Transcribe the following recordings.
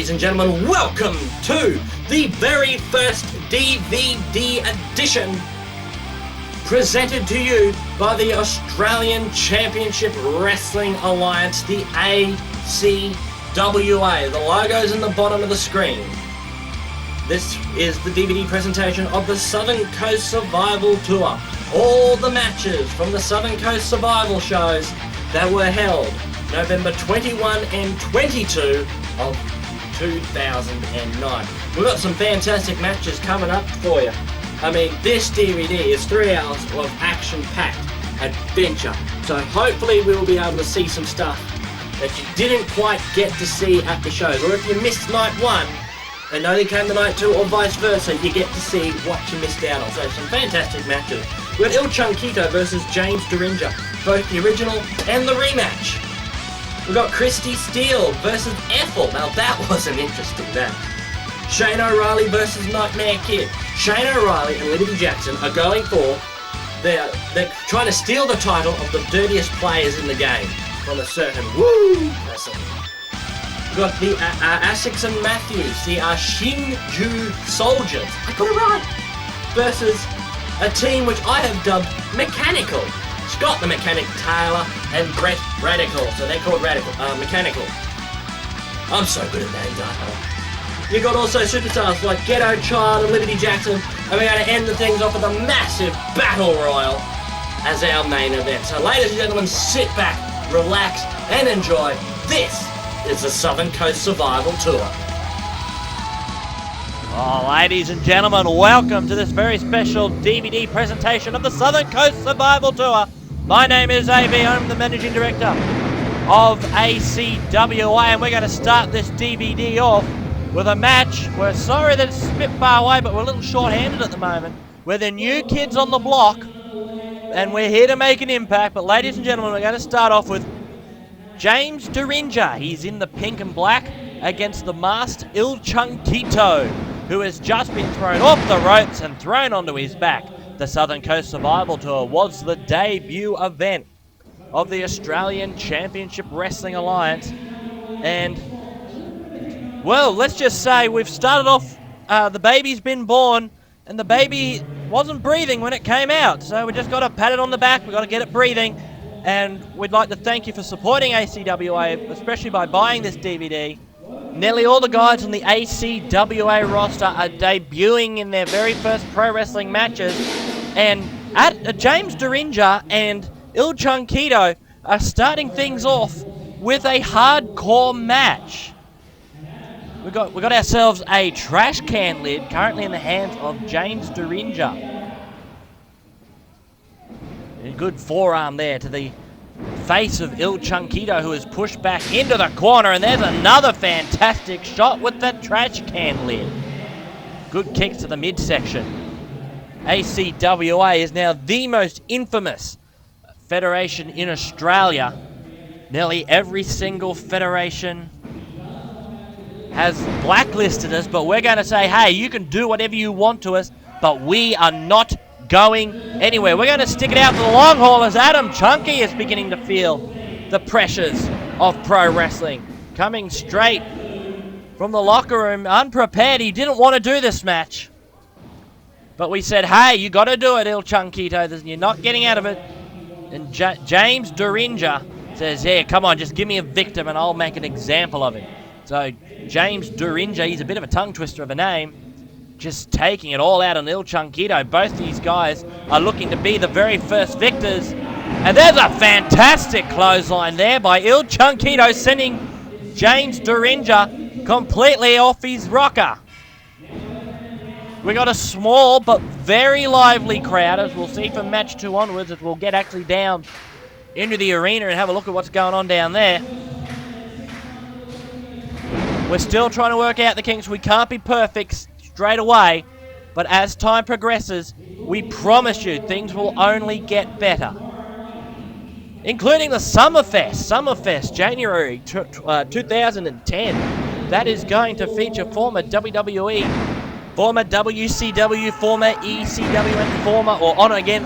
ladies and gentlemen, welcome to the very first DVD edition presented to you by the Australian Championship Wrestling Alliance, the ACWA. The logo's in the bottom of the screen. This is the DVD presentation of the Southern Coast Survival Tour. All the matches from the Southern Coast Survival shows that were held November 21 and 22 of 2009. We've got some fantastic matches coming up for you. I mean, this DVD is 3 hours of action-packed adventure. So hopefully we will be able to see some stuff that you didn't quite get to see at the shows. Or if you missed night one and only came to night two, or vice versa, you get to see what you missed out on. So some fantastic matches. We've got Chunkito versus James Derringer, both the original and the rematch. We've got Kirsty Steele versus Ethel. Now that was an interesting match. Shane O'Reilly versus Nightmare Kid. Shane O'Reilly and Liberty Jackson are going for, they're trying to steal the title of the dirtiest players in the game from a certain person. We've got the Asix and Matthews, the Shinju Soldures, I got it right, versus a team which I have dubbed Mechanical. Scott the Mechanic Taylor and Brett Radikal. So they're called Mechanical. I'm so good at names, aren't I? You got also superstars like Ghetto Child and Liberty Jackson, and we're going to end the things off with a massive battle royal as our main event. So ladies and gentlemen, sit back, relax, and enjoy. This is the Southern Coast Survival Tour. Oh, ladies and gentlemen, welcome to this very special DVD presentation of the Southern Coast Survival Tour. My name is AV, I'm the Managing Director of ACWA, and we're going to start this DVD off with a match. We're sorry that it's a bit far away, but we're a little short-handed at the moment. We're the new kids on the block, and we're here to make an impact. But ladies and gentlemen, we're going to start off with James Derringer. He's in the pink and black against the masked Chunkito, who has just been thrown off the ropes and thrown onto his back. The Southern Coast Survival Tour was the debut event of the Australian Championship Wrestling Alliance. And, well, let's just say we've started off, the baby's been born, and the baby wasn't breathing when it came out. So we just got to pat it on the back, we've got to get it breathing. And we'd like to thank you for supporting ACWA, especially by buying this DVD. Nearly all the guys on the ACWA roster are debuting in their very first pro wrestling matches, and James Derringer and Chunkito are starting things off with a hardcore match. We got ourselves a trash can lid currently in the hands of James Derringer. A good forearm there to the face of Chunkito, who is pushed back into the corner, and there's another fantastic shot with the trash can lid. Good kicks to the midsection. ACWA is now the most infamous federation in Australia. Nearly every single federation has blacklisted us, but we're going to say, hey, you can do whatever you want to us, but we are not going anywhere. We're going to stick it out for the long haul as Adam Chunky is beginning to feel the pressures of pro wrestling. Coming straight from the locker room, unprepared. He didn't want to do this match. But we said, hey, you got to do it, Chunkito. You're not getting out of it. And James Derringer says, yeah, come on, just give me a victim and I'll make an example of him. So James Derringer, he's a bit of a tongue twister of a name, just taking it all out on Chunkito. Both these guys are looking to be the very first victors. And there's a fantastic clothesline there by Chunkito, sending James Derringer completely off his rocker. We got a small but very lively crowd, as we'll see from match 2 onwards, as we'll get actually down into the arena and have a look at what's going on down there. We're still trying to work out the kinks. We can't be perfect straight away, but as time progresses, we promise you things will only get better. Including the Summerfest, January 2010. That is going to feature former WWE, former WCW, former ECW, and former, or on again,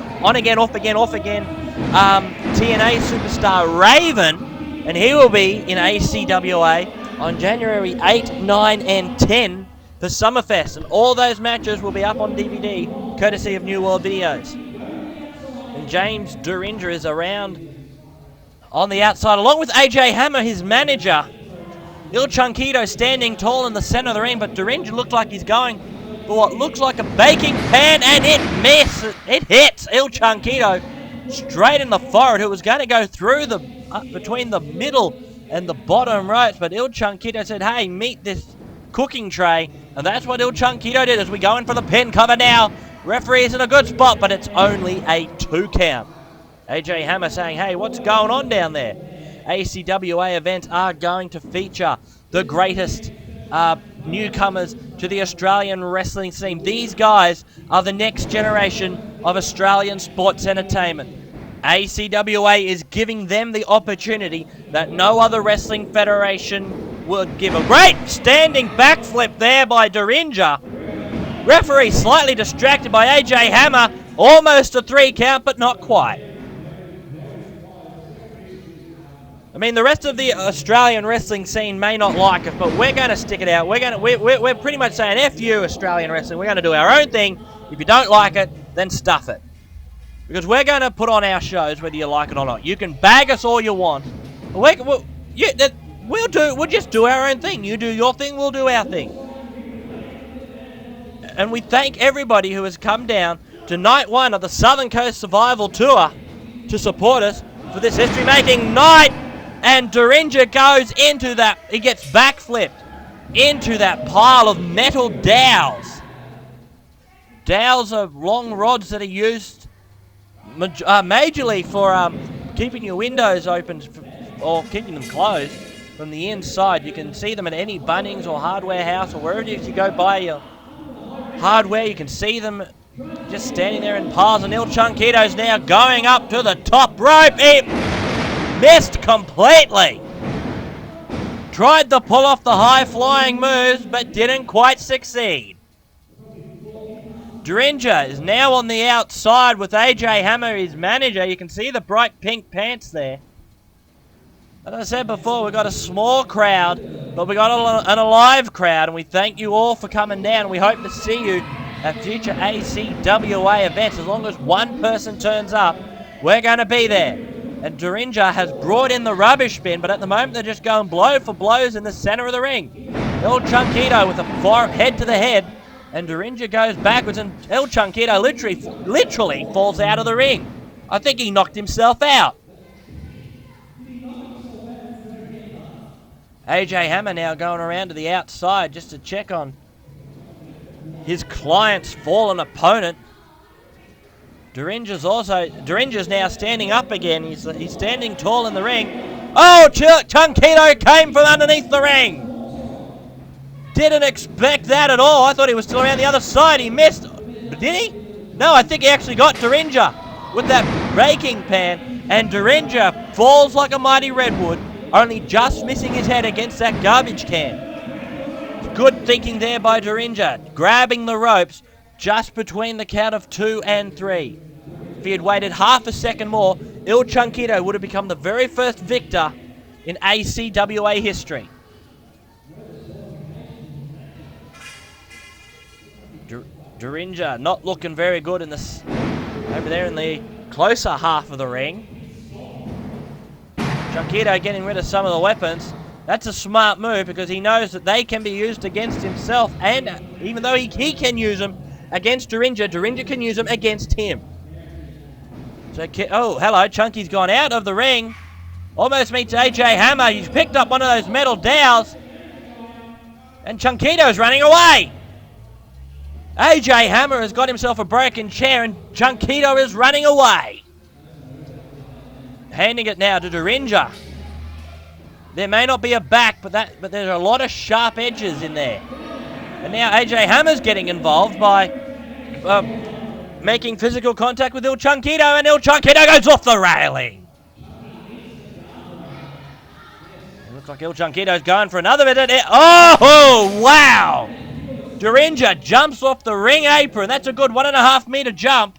off again, TNA superstar Raven, and he will be in ACWA on January 8, 9 and 10 for Summerfest, and all those matches will be up on DVD courtesy of New World Videos. And James Derringer is around on the outside along with AJ Hammer, his manager. Il Chunkito standing tall in the center of the ring, but Derringer looked like he's going for what looks like a baking pan, and it misses. It hits Il Chunkito straight in the forehead, who was going to go through the between the middle and the bottom ropes, but Il Chunkito said, hey, meet this cooking tray, and that's what Il Chunkito did as we go in for the pin cover now. Referee is in a good spot, but it's only a 2 count. AJ Hammer saying, hey, what's going on down there? ACWA events are going to feature the greatest newcomers to the Australian wrestling scene. These guys are the next generation of Australian sports entertainment. ACWA is giving them the opportunity that no other wrestling federation would give. A great standing backflip there by Derringer. Referee slightly distracted by AJ Hammer. Almost a 3 count, but not quite. I mean, the rest of the Australian wrestling scene may not like it, but we're going to stick it out. We're pretty much saying, F you, Australian wrestling. We're going to do our own thing. If you don't like it, then stuff it. Because we're going to put on our shows whether you like it or not. You can bag us all you want. We'll just do our own thing. You do your thing, we'll do our thing. And we thank everybody who has come down to night 1 of the Southern Coast Survival Tour to support us for this history-making night. And Derringer goes into that, he gets backflipped into that pile of metal dowels. Dowels are long rods that are used majorly for keeping your windows open or keeping them closed from the inside. You can see them at any Bunnings or hardware house or wherever it is you go buy your hardware. You can see them just standing there in piles. And Il Chunkito's now going up to the top rope. He missed completely. Tried to pull off the high-flying moves, but didn't quite succeed. Derringer is now on the outside with AJ Hammer, his manager. You can see the bright pink pants there. As I said before, we've got a small crowd, but we got an alive crowd, and we thank you all for coming down. We hope to see you at future ACWA events. As long as one person turns up, we're going to be there. And Derringer has brought in the rubbish bin, but at the moment they're just going blow for blows in the center of the ring. Il Chunkito with a head to the head, and Derringer goes backwards, and Il Chunkito literally falls out of the ring. I think he knocked himself out. AJ Hammer now going around to the outside just to check on his client's fallen opponent. Derringer's now standing up again. He's standing tall in the ring. Oh, Chunkito came from underneath the ring. Didn't expect that at all. I thought he was still around the other side. He missed. Did he? No, I think he actually got Derringer with that raking pan. And Derringer falls like a mighty redwood, only just missing his head against that garbage can. Good thinking there by Derringer, grabbing the ropes just between the count of 2 and 3. If he had waited half a second more, Il Chunkito would have become the very first victor in ACWA history. Derringer not looking very good in this over there in the closer half of the ring. Chunkito getting rid of some of the weapons. That's a smart move because he knows that they can be used against himself, and even though he can use them against Derringer, Derringer can use them against him. So, oh, hello, Chunky's gone out of the ring. Almost meets AJ Hammer. He's picked up one of those metal dowels. And Chunkito's running away. AJ Hammer has got himself a broken chair, and Chunkito is running away. Handing it now to Derringer. There may not be a back, but there's a lot of sharp edges in there. And now AJ Hammer's getting involved by making physical contact with Il Chunkito, and Il Chunkito goes off the railing. It looks like Il Chunkito's going for another bit. Oh, wow! Derringer jumps off the ring apron. That's a good 1.5 meter jump.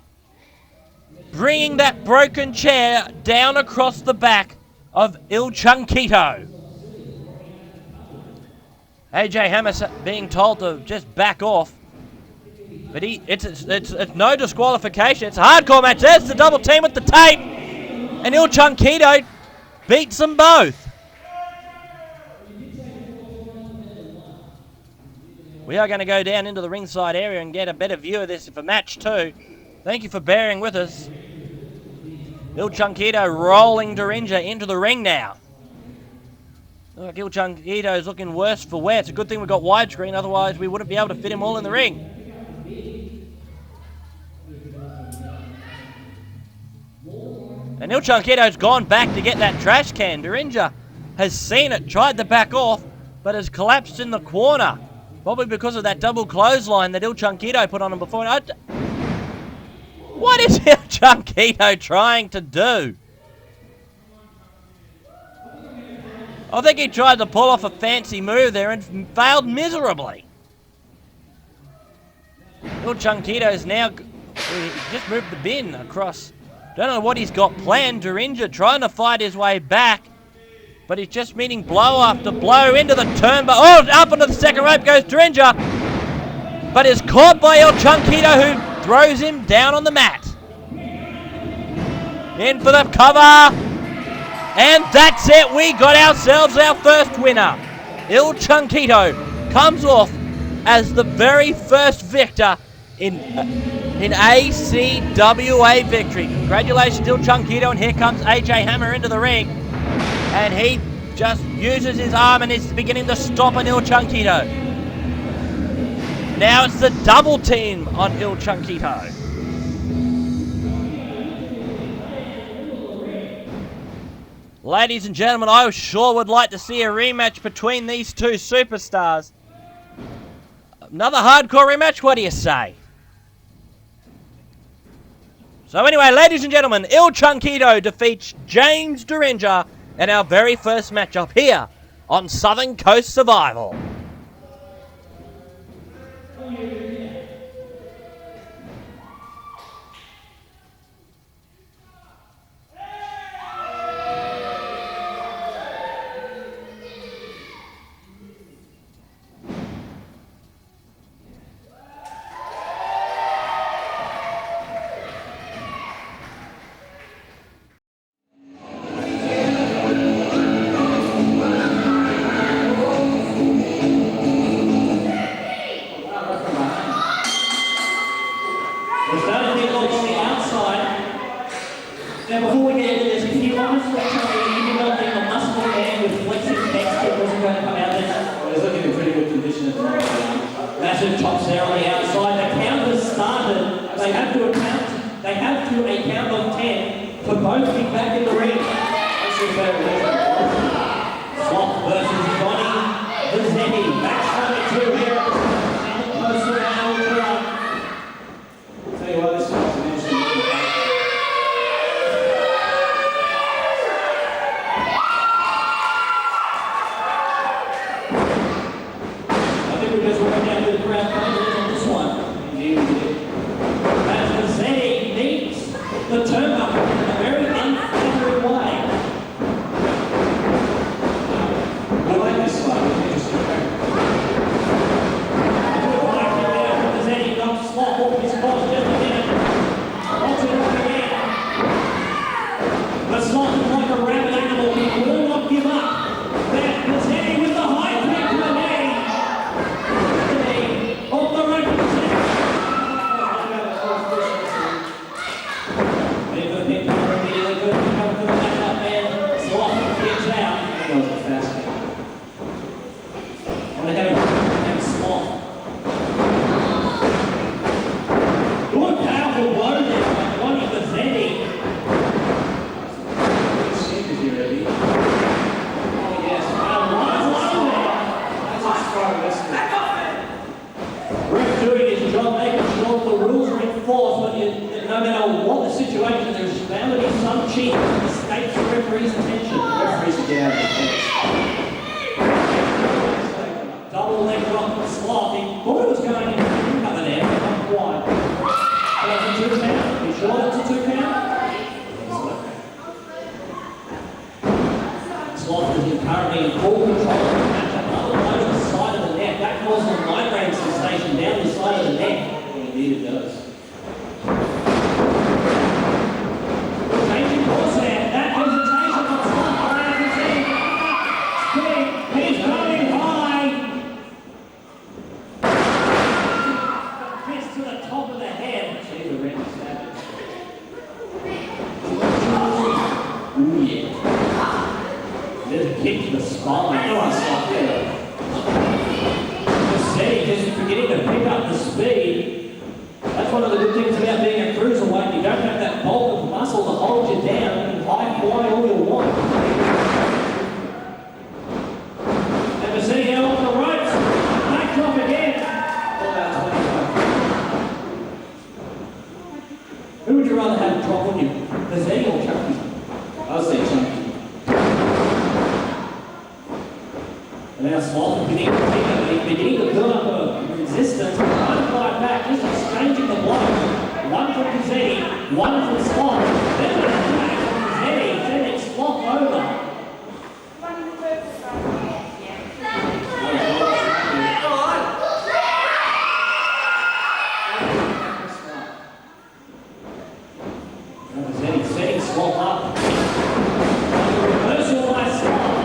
Bringing that broken chair down across the back of Il Chunkito. AJ Hammer being told to just back off. But it's no disqualification. It's a hardcore match. There's the double team with the tape. And Chunkito beats them both. We are going to go down into the ringside area and get a better view of this for match 2. Thank you for bearing with us. Chunkito rolling Derringer into the ring now. Look, Chunkito is looking worse for wear. It's a good thing we've got widescreen, otherwise we wouldn't be able to fit him all in the ring. And Chunkito's gone back to get that trash can. Derringer has seen it, tried to back off, but has collapsed in the corner. Probably because of that double clothesline that Chunkito put on him before. What is Chunkito trying to do? I think he tried to pull off a fancy move there and failed miserably. Chunkito's now just moved the bin across. Don't know what he's got planned. Derringer trying to fight his way back, but he's just meeting blow after blow into the turn. But up onto the second rope goes Derringer, but is caught by Chunkito, who throws him down on the mat. In for the cover. And that's it. We got ourselves our first winner. Chunkito comes off as the very first victor in ACWA victory. Congratulations, Chunkito. And here comes AJ Hammer into the ring. And he just uses his arm and is beginning to stop on Chunkito. Now it's the double team on Chunkito. Ladies and gentlemen, I sure would like to see a rematch between these two superstars. Another hardcore rematch, what do you say? So anyway, ladies and gentlemen, Chunkito defeats James Derringer in our very first matchup here on Southern Coast Survival. Sloth versus Versetti. Match 22 here at the Survival Tour. I'll tell you what, this one's an interesting one. I think we just went down to the crowd confidence on this one. Indeed we did. As Vasetti meets the turnbuckle in a very unflattering way. I like this one. It's interesting. Good fight there from Vasetti. Knocks Sloth off his cross just a minute. Wants it up again. But Sloth is like a rabid animal. He will not give up. That Vasetti with the high kick to the knee. Off the rope. No matter what the situation, there's bound to be some cheat that escapes the referee's attention. The referee's are down the fence. Double leg drop from Sloth. He thought it was going in the cover there, but not quite. That's a 2 count. Are you sure that's a 2 count? Sloth is currently in full control of the matchup. Another blow to the side of the causes a migraine sensation down the side of the neck. Indeed it does. Changing course there. That presentation on Sloth by Versetti. Spinning. He's going high. Fist to the top of the head. Gee, the red savage. Ooh, yeah. There's a kick to the spine. Oh, I stopped there. Versetti just beginning to pick up the speed. That's one of the good things about being a cruiserweight. You don't have that bulk of muscle to hold you down and high fly all you want. And Versetti now on the ropes. Backdrop again. Who would you rather have drop on you? Versetti or Chunkito? I'll say Chunkito. And now Sloth beginning to build up a resistance. One fly back, just exchanging the blows. One from Versetti, one from Sloth. Then an attack from Versetti, sending Sloth over. Versetti setting Sloth up. Reversal by Sloth.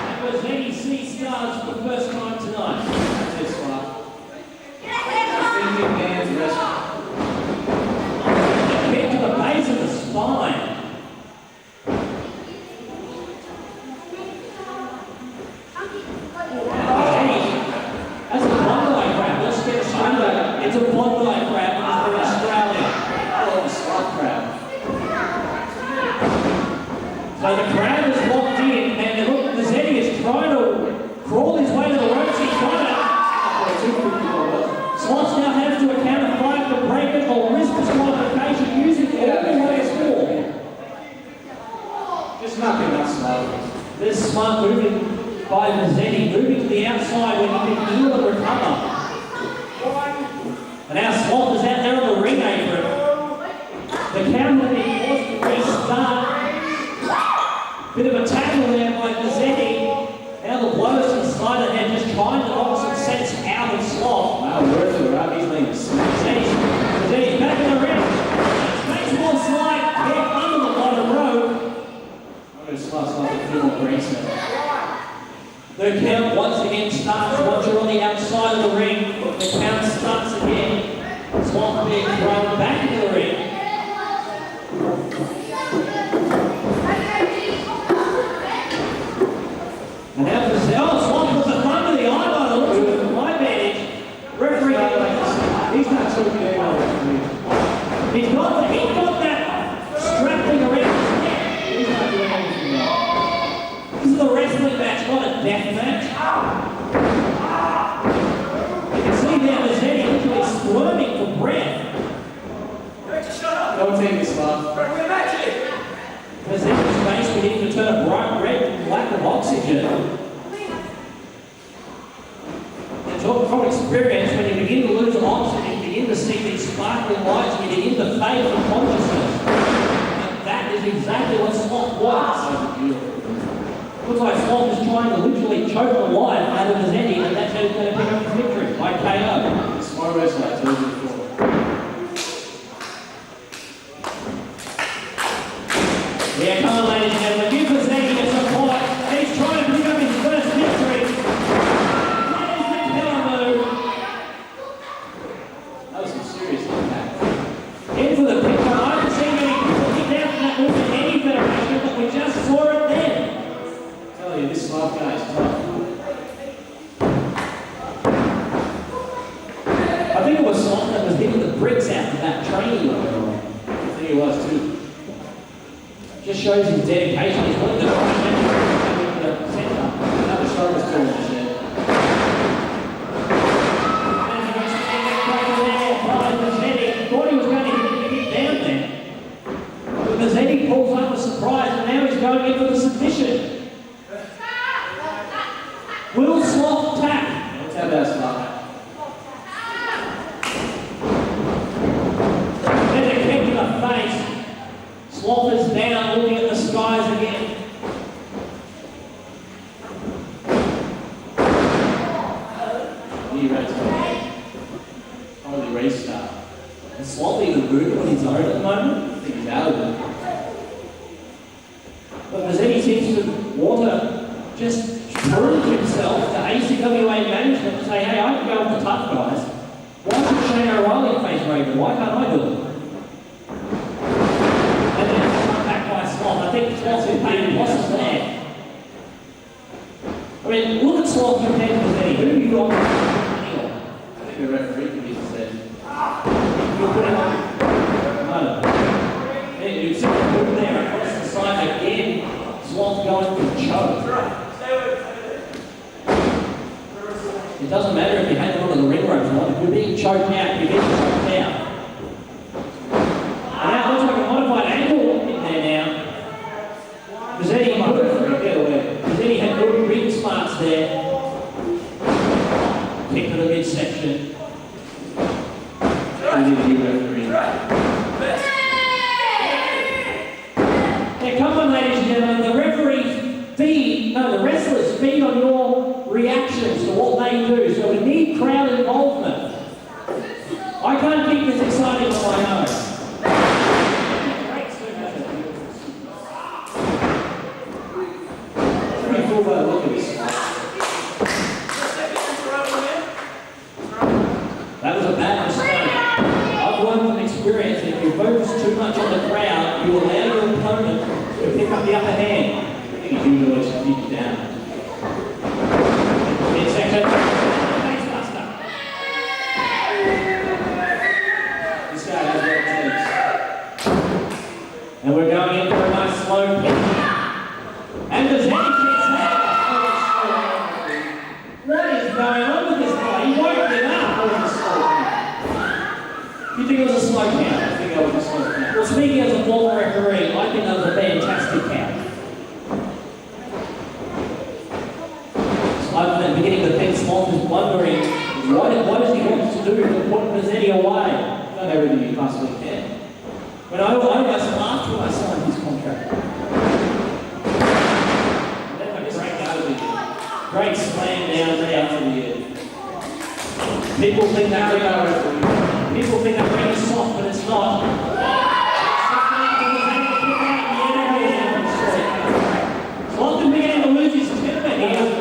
And Versetti sees stars for the first time tonight. That's it, Sloth. Thinking man's wrestling. Kick to the base of the spine. That's a Bondi crab. Let's get straight. It's a Bondi crab in Australia. Oh, Sloth crab. So the crab is locked in, and look, Versetti is trying to crawl his way to the ropes. He's got it. Sloth now has to account a 5 to break it or risk disqualification using all the way forward. Just knocking that Sloth. This smart moving by Versetti, moving to the outside when he can heal and recover. And now Sloth is out there on the ring apron. The counter being forced to restart. Bit of a tackle there by Versetti. Now the blows to the side of the head, just trying to knock some sense out of Sloth. Wow, where's the rub? He's being Versetti's back in the ring. Makes more slide, kick under the bottom rope. I'm going to Sloth's like a few more greaser. The count once again starts once you're on the outside of the ring. The count starts again. Sloth being thrown back into the ring. And now Sloth was the front of the eye by the looks of it from my vantage. Referee, he's not so good at He's got that strap thing around his neck. He's not doing anything now. This is a wrestling match, not a death match. You can see now Versetti literally squirming for breath. Don't take this, Sloth. Versetti's face beginning to turn a bright red from lack of oxygen. And talk from experience, when you begin to lose oxygen, you begin to see these sparkling lights, and you begin to fade from consciousness. And that is exactly what Sloth wants. Looks like Sloth is trying to literally choke the life out of Versetti, and that's how he's going to pick up the victory by KO. Smart wrestler, I told you before. Yeah, come on, ladies and gentlemen. Give Versetti a support. He's trying to pick up his first victory. That is the killer move. That was some serious impact. In for the picture. I haven't seen many people kick out from that move in any federation, but we just saw it then. I tell you, this Sloth guy is tough. I think it was Sloth that was hitting the bricks out of that training. I think it was too. Just shows his dedication. He's willing to try and the centre. That was strongest tool, he said. Thought he was going to get down there. But Vasetti pulls up a surprise, and now he's going in for the submission. Will Sloth tap? Let's have that Sloth. There's a kick to the face. Sloth is down, looking at the skies again. seems to want to just prove himself to ACWA management and say, hey, I can go with the tough guys. Why should Shane O'Reilly face Raven? Why can't I do it? And then it's come back by Sloth. I think Sloth's been paying losses there. I mean, look at Sloth compared to Versetti. Who have you got money on? I think the referee can be said. You're putting on. No. You see the move there across the side again. Sloth going for the choke. It doesn't matter if you hang on to the ring ropes or not. If you're being choked out, you're getting choked out. And now it looks like a modified ankle in there now. Versetti had good ring smarts there. Pick to the midsection. Now come on, ladies and gentlemen, the wrestlers feed on your reactions to what they do, so we need crowd involvement. I can't keep this exciting on my own. Pretty cool by the look of this. That was a bad mistake. I've learned from experience that if you focus too much on the crowd, you allow your opponent to pick up the upper hand. You do know it's deep down. Midsection. Facebuster. This guy has what it takes. And we're going into a nice slow pick. And the Zeddy kicks out. What is going on with this guy? He won't get up. Or is a slow count? You think it was a slow count? I think it was a slow count. Well, speaking as a former referee, I think that was a fantastic count. At the beginning of the thing, Sloth is wondering, what does he want to do to put Vasetti away? Done everything he possibly can. When I almost laughed when I signed his contract. Then I break out of it. Great slam down there for the end. People think that ring is soft, but it's not. Sloth is beginning to lose his temper here.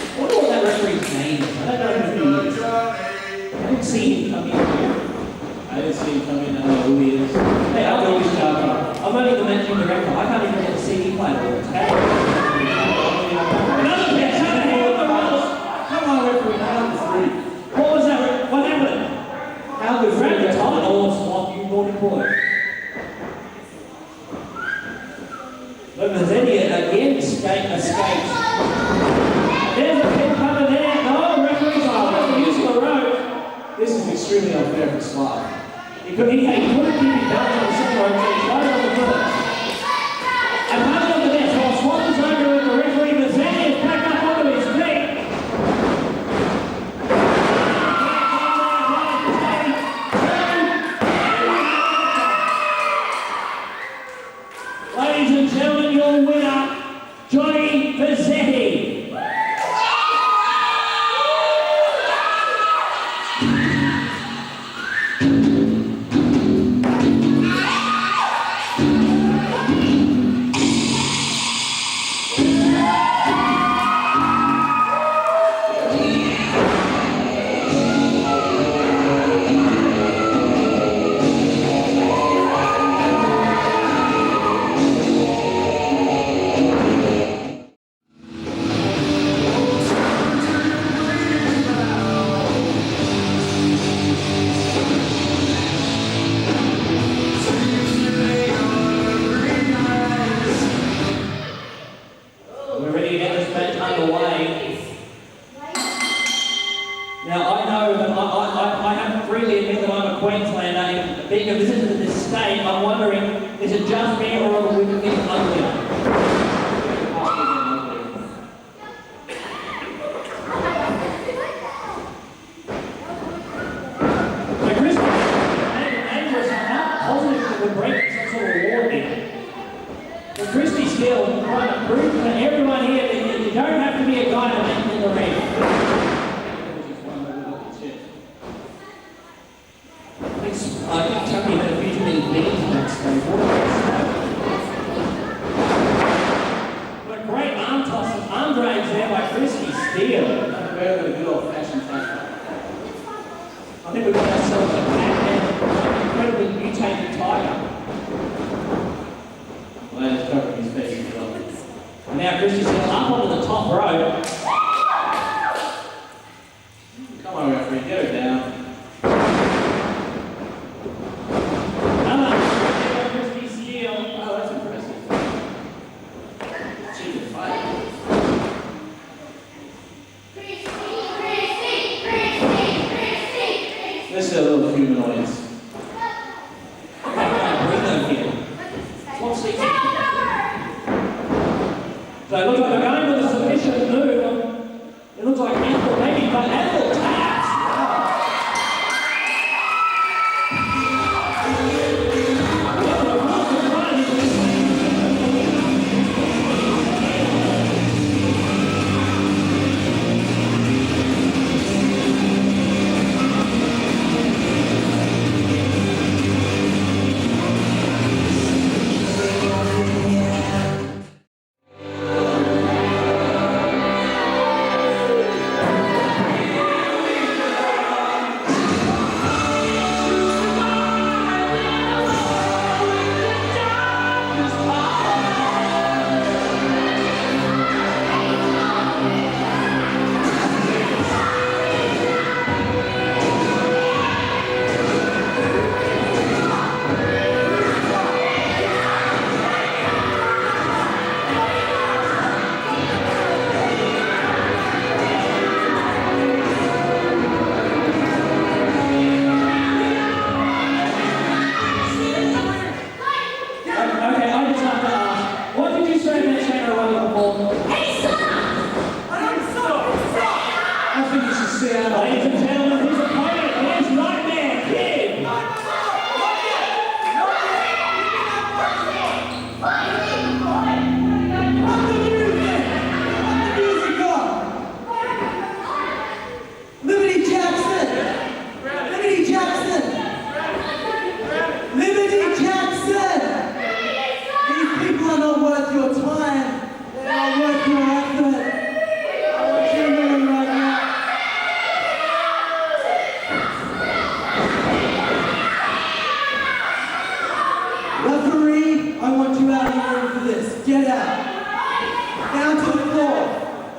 I wonder what that referee's name is. I don't know who he is. I didn't see him come in here. I didn't see him come in. I don't know who he is. Hey, I'll go with Chunkito. I'm only the managing director. I can't even get to see him play the words. Another catch. Come on, referee. What was that? What happened? How good? Grab the title or Sloth, you naughty boy. But Vasetti again escapes. There's a pin cover there. No, referee's on. Use the rope. This is extremely unfair for Sloth. He couldn't keep his balance on the center rope, so he's right on the foot. And part of the net, while Sloth is over with the referee, Vasetti is back up onto his feet. Ladies and gentlemen, your winner, Johnny Versetti. And now Kirsty says up onto the top rope. Come on, referee, get her down. Come on, Kirsty Steele. Oh, that's impressive. She can fight. Let's do a little humanoids. Bring them here. What's the So it looks like they're going with a submission move. It looks like Ethel maybe, but Ethel taps. Ladies and gentlemen, his opponent is Nightmare Kid. Liberty Jackson! Liberty Jackson! Liberty Jackson! These people are not worth your time. They're not worth your effort. What you're doing right now. Referee, I want you out of the room for this. Get out. Down to the floor.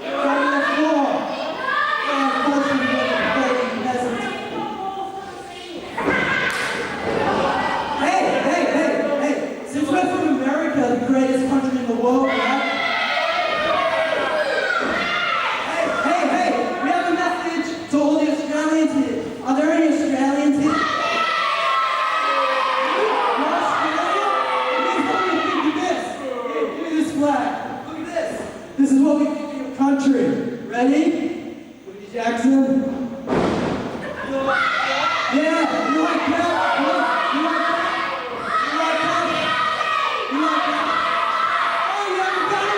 Down to the floor. Hey! Since we're from America, the greatest country in the world, right? Hey! We have a message to all the Australians here. Are there any Australians here? You're Australian? Here's what we think of this. Here, give me this flag. Look at this. This is what we think of your country. Ready? Jackson? Yeah, you like that? You like that? You like that? You like that? Oh, you have a gun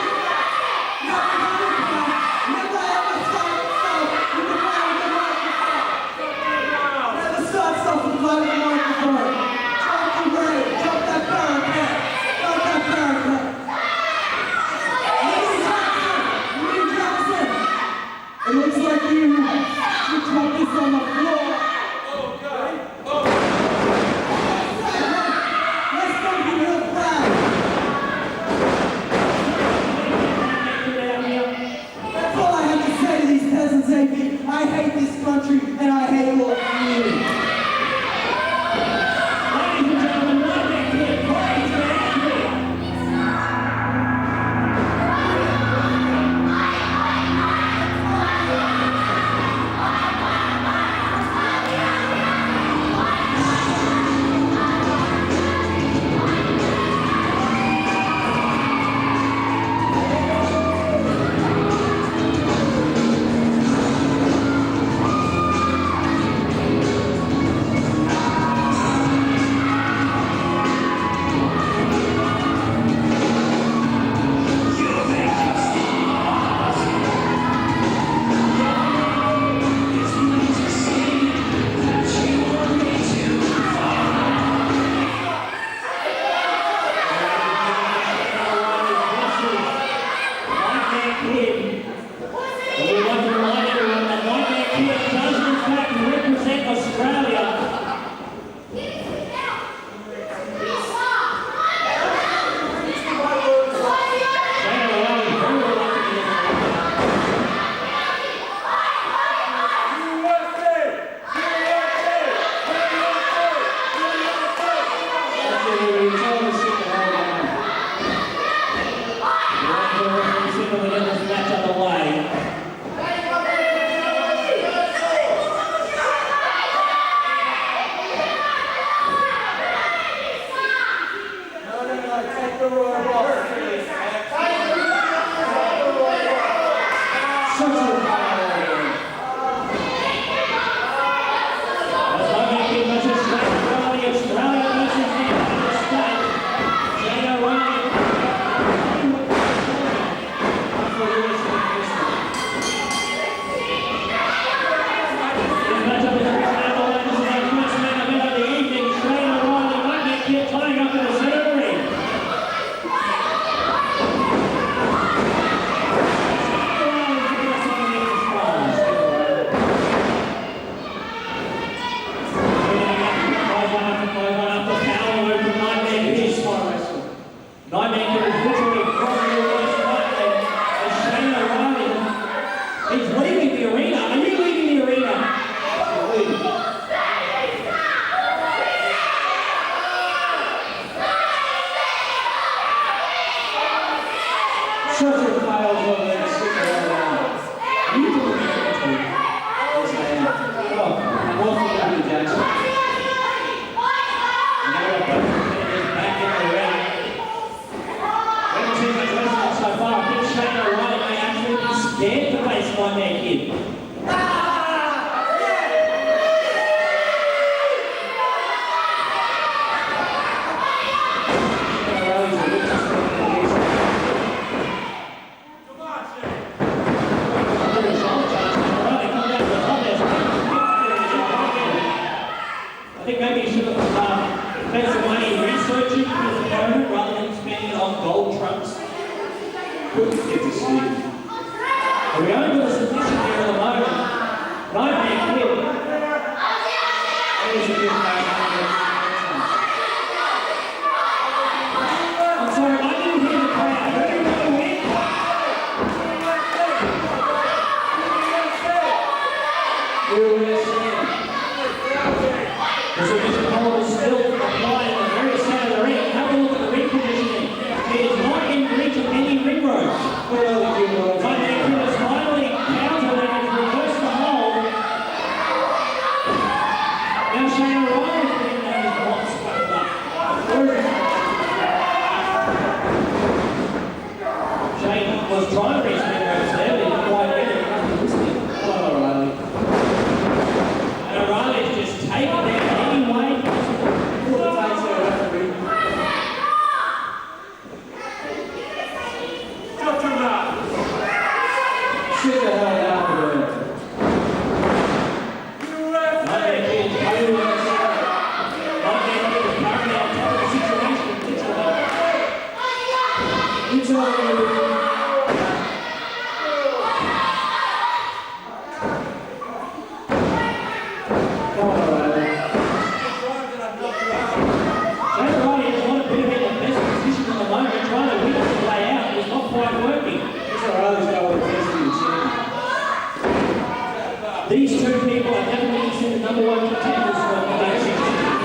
These two people are definitely considered number one contenders for the Asix round.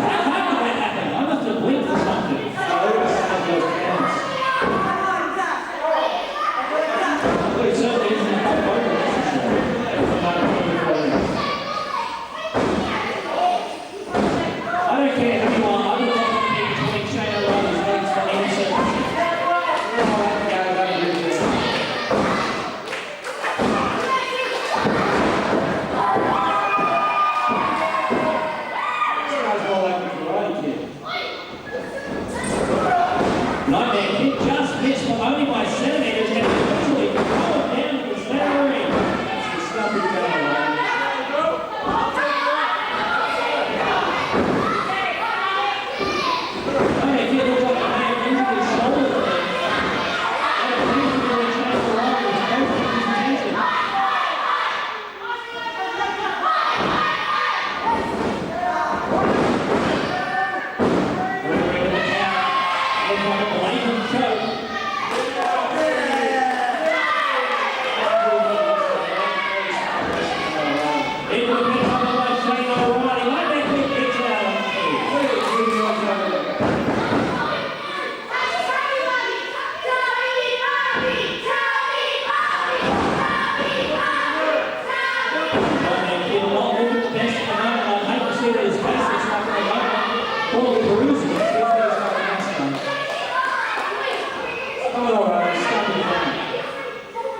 How did that happen? I must All the bruising. Alright,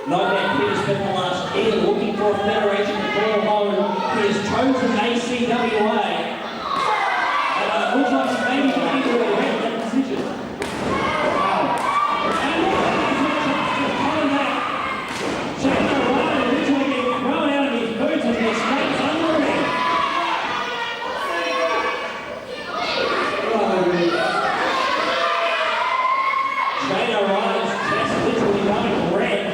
Nightmare Kid has spent the last year looking for a federation to call home. He has chosen ACWA. And it looks like maybe he will regret that decision. And just coming back. Shane O'Reilly literally getting thrown out of his boots as the snake's under the ring. Shane O'Reilly's chest literally going red.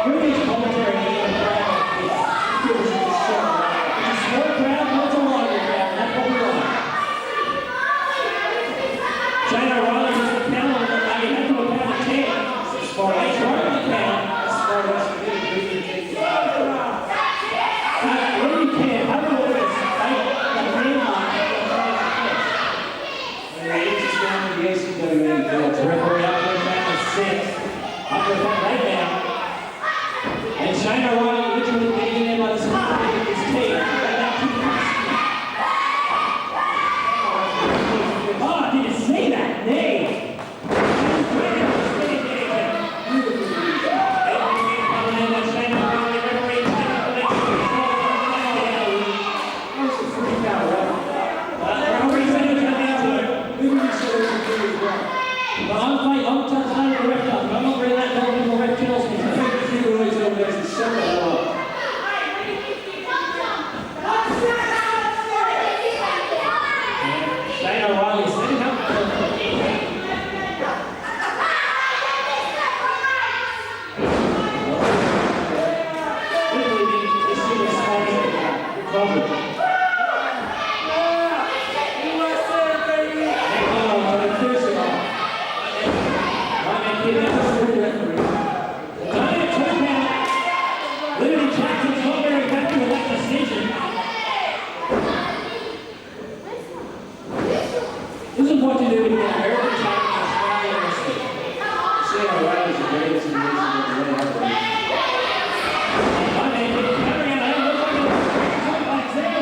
British commentary here in the crowd is a small crowd, not a larger crowd, that's what we like. Shane O'Reilly was the count on the day, he had to a count of 10. They broke the count. When you can, have a look at this. The landmark. The ACWA referee up to the count of 6. Up to the count of 8 now. And Shane O'Reilly literally getting in there by the security with his team. Oh, did you see that knee? I'm telling the ref up. I'm not really that long when the ref kills me. I think the always over there to shut that up. Shane O'Reilly setting up. Literally didn't just see the slice recovered. This is what you do when you get a American champion in Australia wrestling. Shane O'Reilly is the greatest in the nation of the world. My man, carrying out, looks like a like that.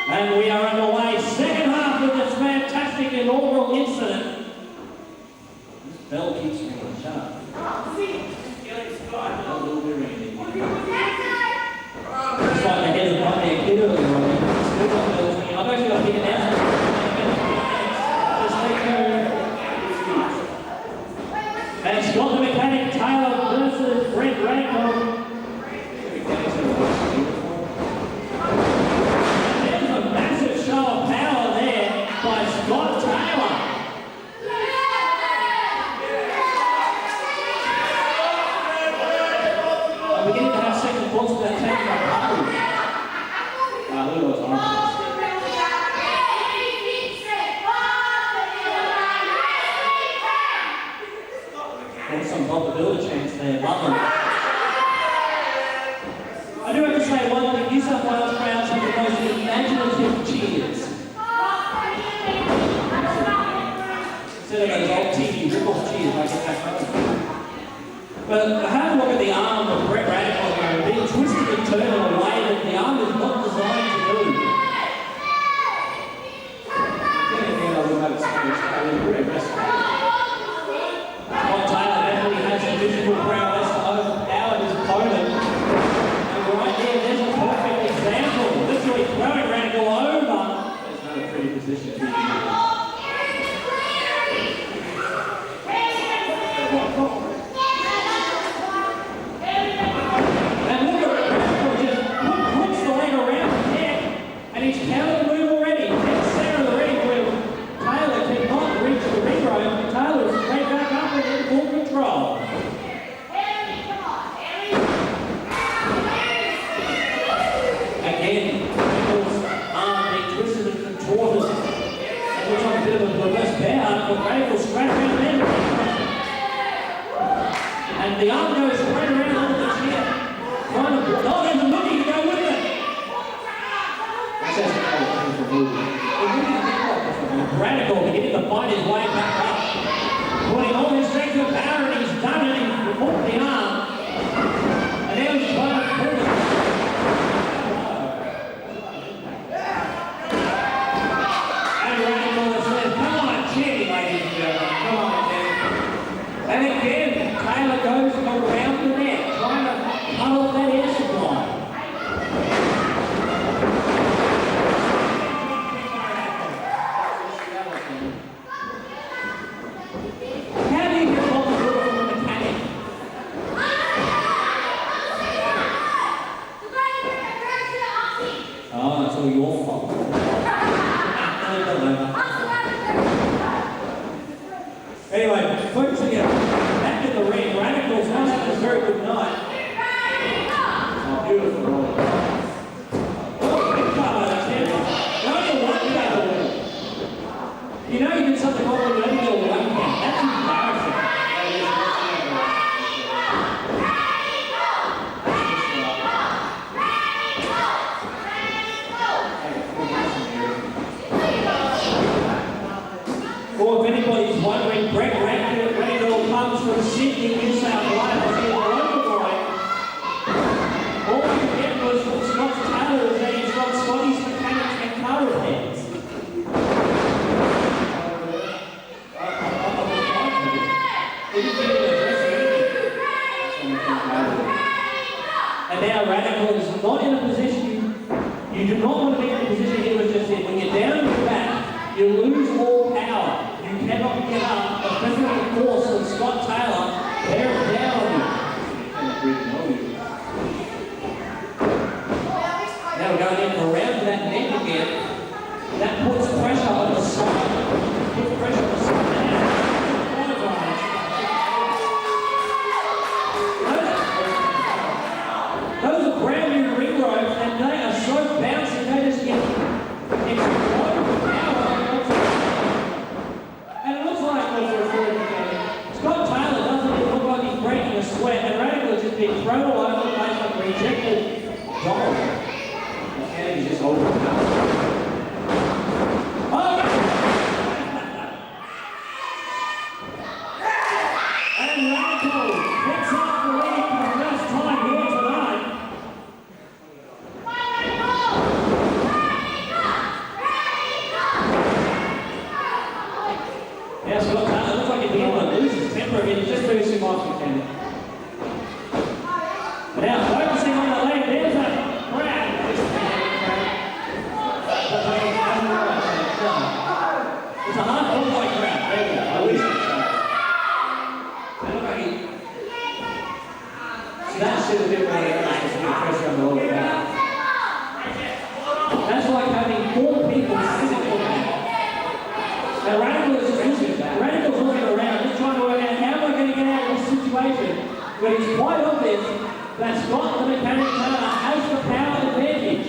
And we are underway. Second half of this fantastic inaugural incident. This bell keeps ringing. Shut up. A little bit ringing. It's like the head of my kid earlier on. Still got bells ringing. I've actually got a big announcement. And Scott the Mechanic Taylor versus Brent Radikal. There's a massive show of power there by Scott Taylor. I'm beginning to have second thoughts about taking my puppy. Look at those arms. There's some probability chance there, love them. I do have to say one thing, New South Wales crowds have the most imaginative cheers. Instead of those old TV rip-off cheers like get back home. But have a look at the arm of Brent Radikal there, being twisted and turned in a way that the arm is not designed to do. Physical prowess to overpower his opponent. And right there, there's a perfect example. Literally throwing Radikal over. That's not a pretty position. And look at Radikal just puts the leg around the neck, and he's counted the move already. Dead center of the ring where Taylor cannot reach the ring rope, and Taylor's straight back up and in full control. But Radikal straight around there. And the arm goes straight around under the chair. Trying to block. Oh, there's a looking to go with it. That's Radikal beginning to find his way back up. Putting all his strength and power, and he's done it. He's removed the arm. And now he's trying to pull it. And Radikal says, come on, Chitty, ladies and gentlemen. Come on, Chitty. And again, Taylor goes around the net, trying to cut off that air supply. How do you get off the door from a mechanic? Oh, it's all your fault. Anyway, focusing it back in the ring, Radikal's not having a very good night. Oh, beautiful roll. Oh, big cover, that's it. Only one cover. You know you did something wrong when you only get one count. That's embarrassing. Or if anybody's wondering, Brent Radikal comes from Sydney, New South Wales, in the local way. All we could get was from Scott Taylor is that he's got Scotty's mechanics and car repairs. And now Radikal is not in a position, you do not want to be in a position he was just in. When you're down your back, you lose all power. You cannot get up, but because of the force of Scott Taylor, bears down on you. Now we're going in around that neck again. That puts pressure on the side. Puts pressure on the side. Those are brand new ring ropes, and they are so bouncy, they just get That shit a bit more pressure on the lower back. That's like having 4 people sitting on that. Now Radikal is Radikal's looking around, just trying to work out how am I going to get out of this situation. But it's quite obvious that Scott, the mechanic car, has the power advantage.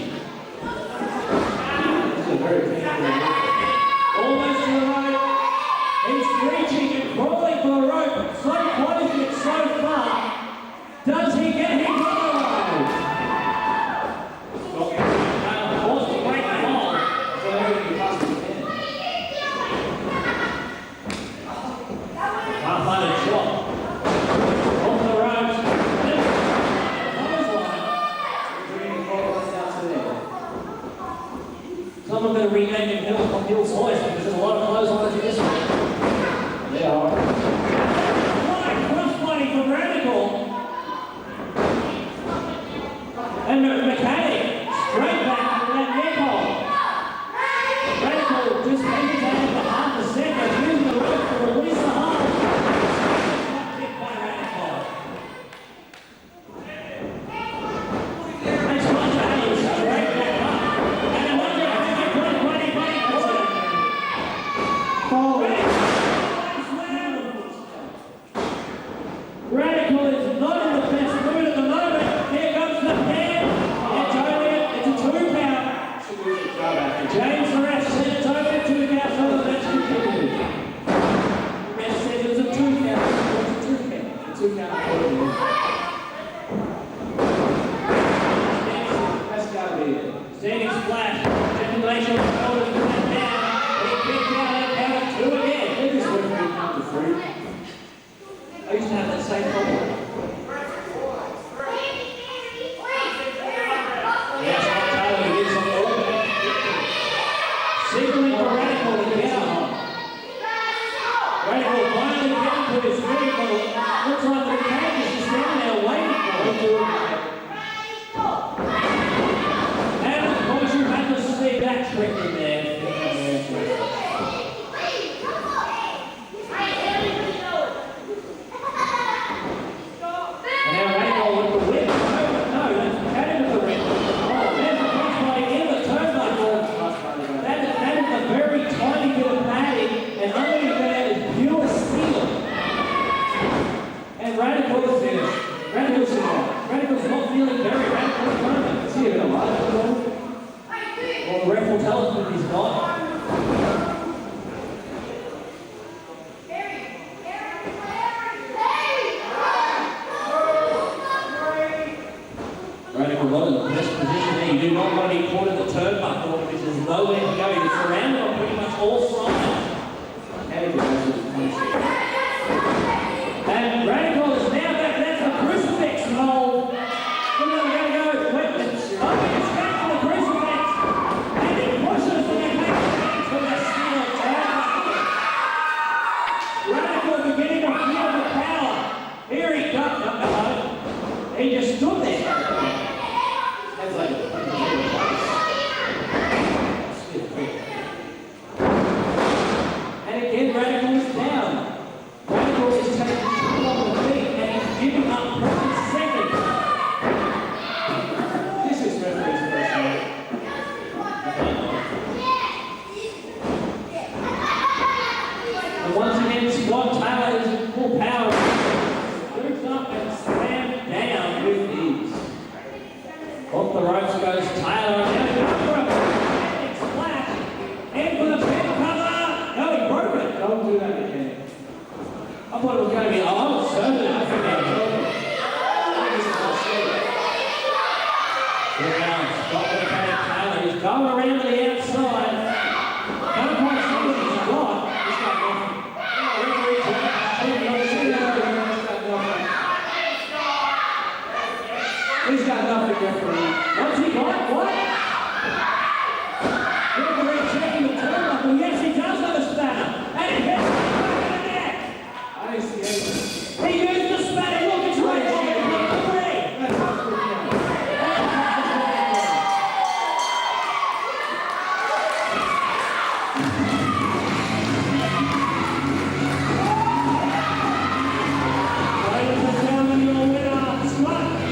This is a very painful. Almost to the rope. He's reaching and crawling for the rope. So close yet so far. Does he get him on the rope? Forced to break the hold. So everything he possibly can. Half-hearted shot. Off the ropes. Someone better rename him Hill's Voice because there's a lot of clotheslines in this one. They are. Crossbody from Radikal. And mechanic straight back to that neck hold. Radikal just hesitated for half a second, using the rope to release the hold. Not hit by Radikal. Next one to Alice, straight back up. And I wonder if they can put running back. Radikal is not in the best mood at the moment. Here comes the pan. It's over. It's a 2 count. James the ref said it's over 2 count, so the match continues. The ref says it's a 2 count. It's a 2 count. A 2 count. That's got to be it. Standing splash. Ejaculation on the shoulders to that down. He kicked out and count of 2 again. Look at this referee count to 3. I used to have that same problem. Yes, I'll tell you, it is on the open. Signaling for Radikal to get on. Radikal finally getting to his feet, but looks like the mechanic is just standing there waiting for him to. And of course, you have to see that trick in there. Radical's not feeling very radical at the moment. Is he even alive at the moment? Well, the ref will tell us that he's not. Radikal not in the best position there. You do not want to be caught in the turnbuckle because there's nowhere to go. You're surrounded on pretty much all sides. And Radikal is now back. That's the crucifix hold. We're going to go. Wait, it's back to the crucifix. And he pushes the attack to the Steele turnbuckle. Radikal beginning to feel the power. Here he comes. He just stood there. That's like and again, Radikal is down. Radikal is taking control of the feet and he's giving up perfect second. This is referee's first night. And once again, Scott Taylor is in full power. Moves up and slammed down with ease. Off the ropes goes Taylor. Now goes for a fantastic splash. And for the pin cover. No, he broke it. Don't do that again. I thought it was going to be, I was certain I forgot. Here comes Scott Taylor. He's going around to the outside. Can't quite see what he's got. He's got nothing. Referee he's got nothing, referee. What's he got? What? Referee checking the turnbuckle. Yes, he does have a spanner. And he hits the back of the neck. I didn't see anything. He used the spanner. Look, it's right here. That's not good. Ladies and gentlemen, your winner, Sloth.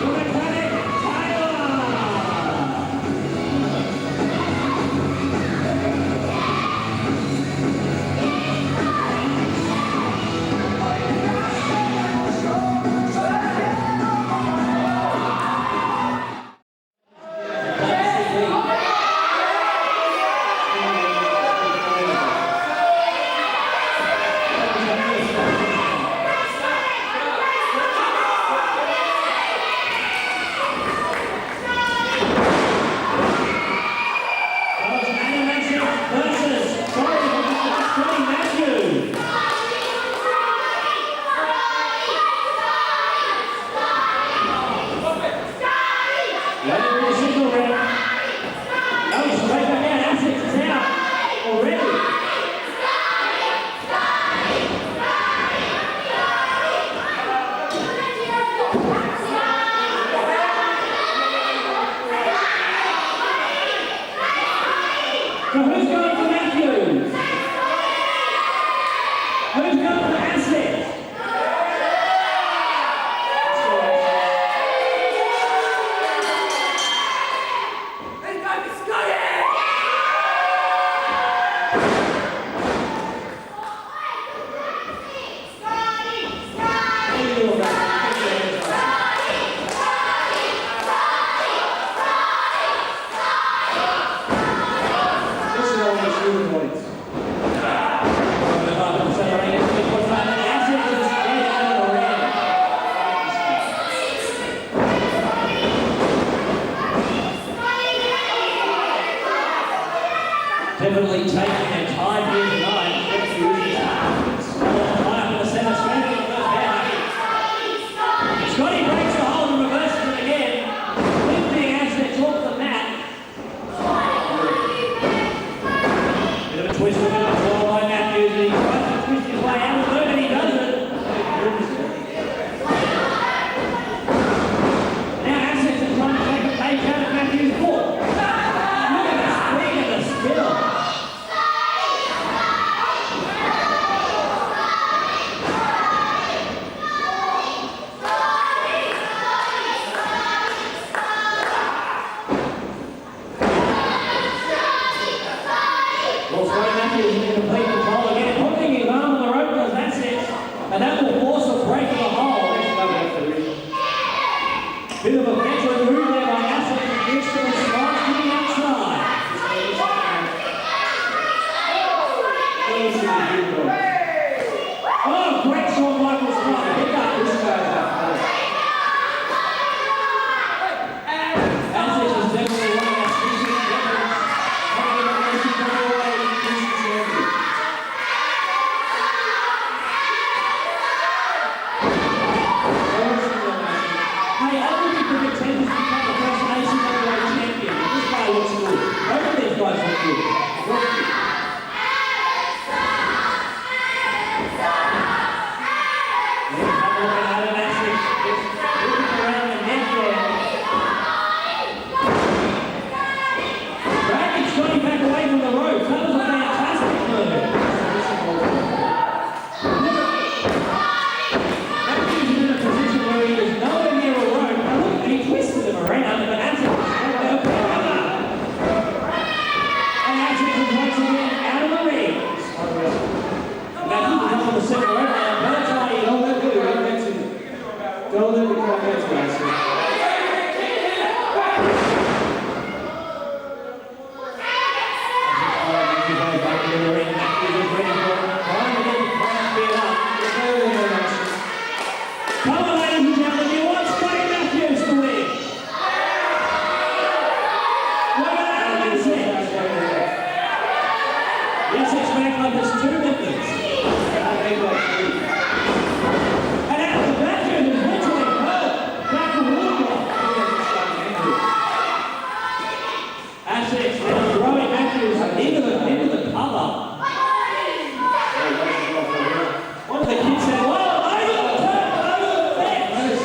Don't let me come here to Asix. Come on, ladies and gentlemen, you want Scotty Matthews to win? Look at that, Assix. The Assix fan club has 2 members. And after Matthews is literally hurt back to Woodrow. Assix now throwing Matthews into the cover. One of the kids said, "Whoa, over the fence!"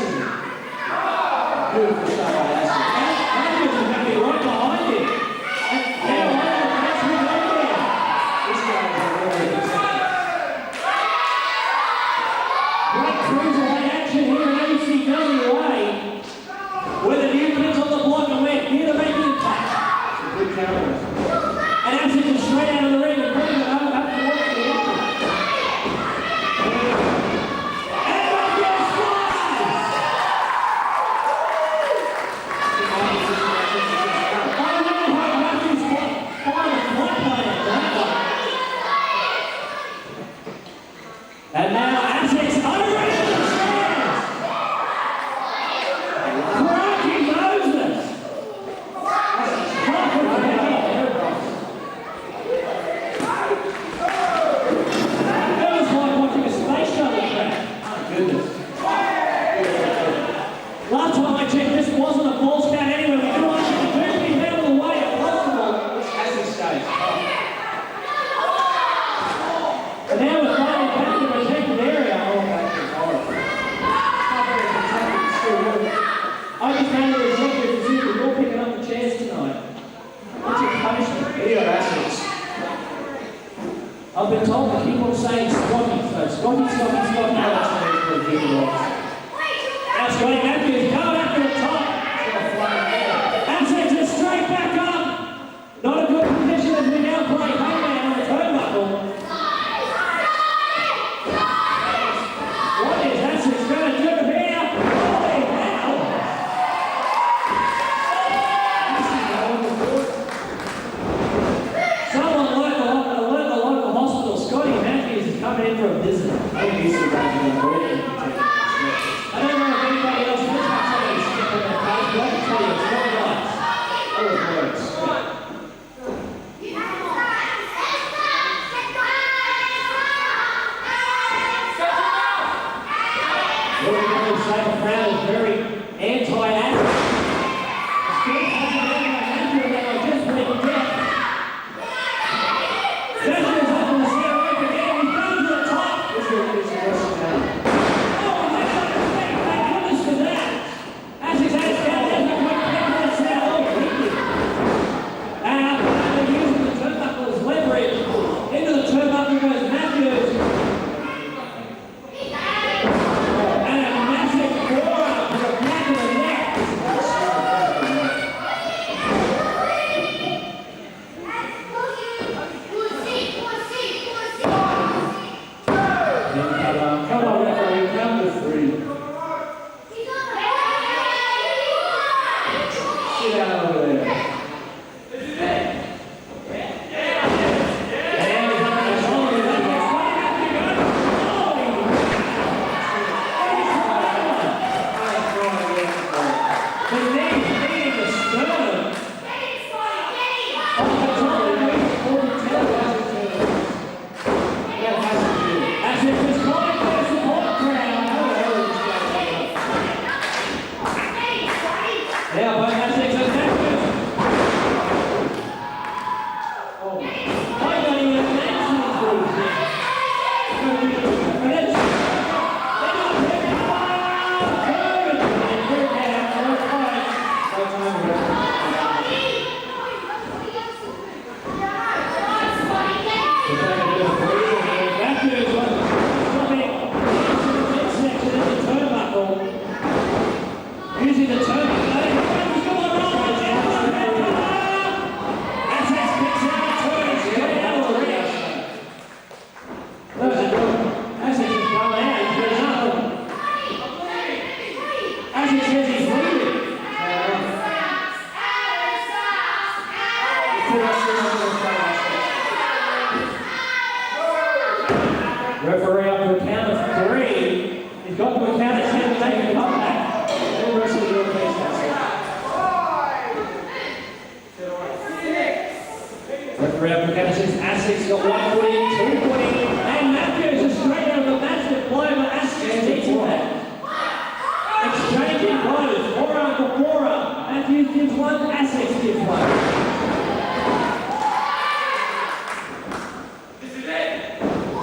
Beautiful shot by Asix. Matthews is going to be right behind him. And now one of the fence will go down. This guy is a very good second. Great cruiserweight action here in ACWA. Where the new kids on the block and we're here to make impact. It's a good counter. And Asix is straight out of the ring and putting it up towards the wall. And now Asix over into the stands! Cracking Moses! That was like watching a space shuttle crash. Oh goodness. Last time I checked, this wasn't a false count anyway. We didn't want you to do things out of the way if possible. Asix stage. And now we're finally back to the protected area. Oh, that is horrible. I just handed the executive to see if you're all picking up the chairs tonight. What's your punishment? Here, Asix. I've been told to keep on saying Scotty, so Scotty. Now Scotty Matthews coming after the top. Asix is straight back up. Not a good position as we now play hangman on the turnbuckle. What is Assix going to do here? Holy hell! Someone alert the local hospital. Scotty Matthews is coming in for a visit. I think he's surrounded in the Asix says he's leaving. Referee up to a count of 3. He's got to a count of 10 to make a comeback. Then wrestle your case, Referee up to a count of 6. Assix got 1 foot in, 2 foot in. And Matthews is straight out of the massive blow, but Assix beats him back. Exchanging blows, forearm for forearm. Matthews gives one, Assix gives one.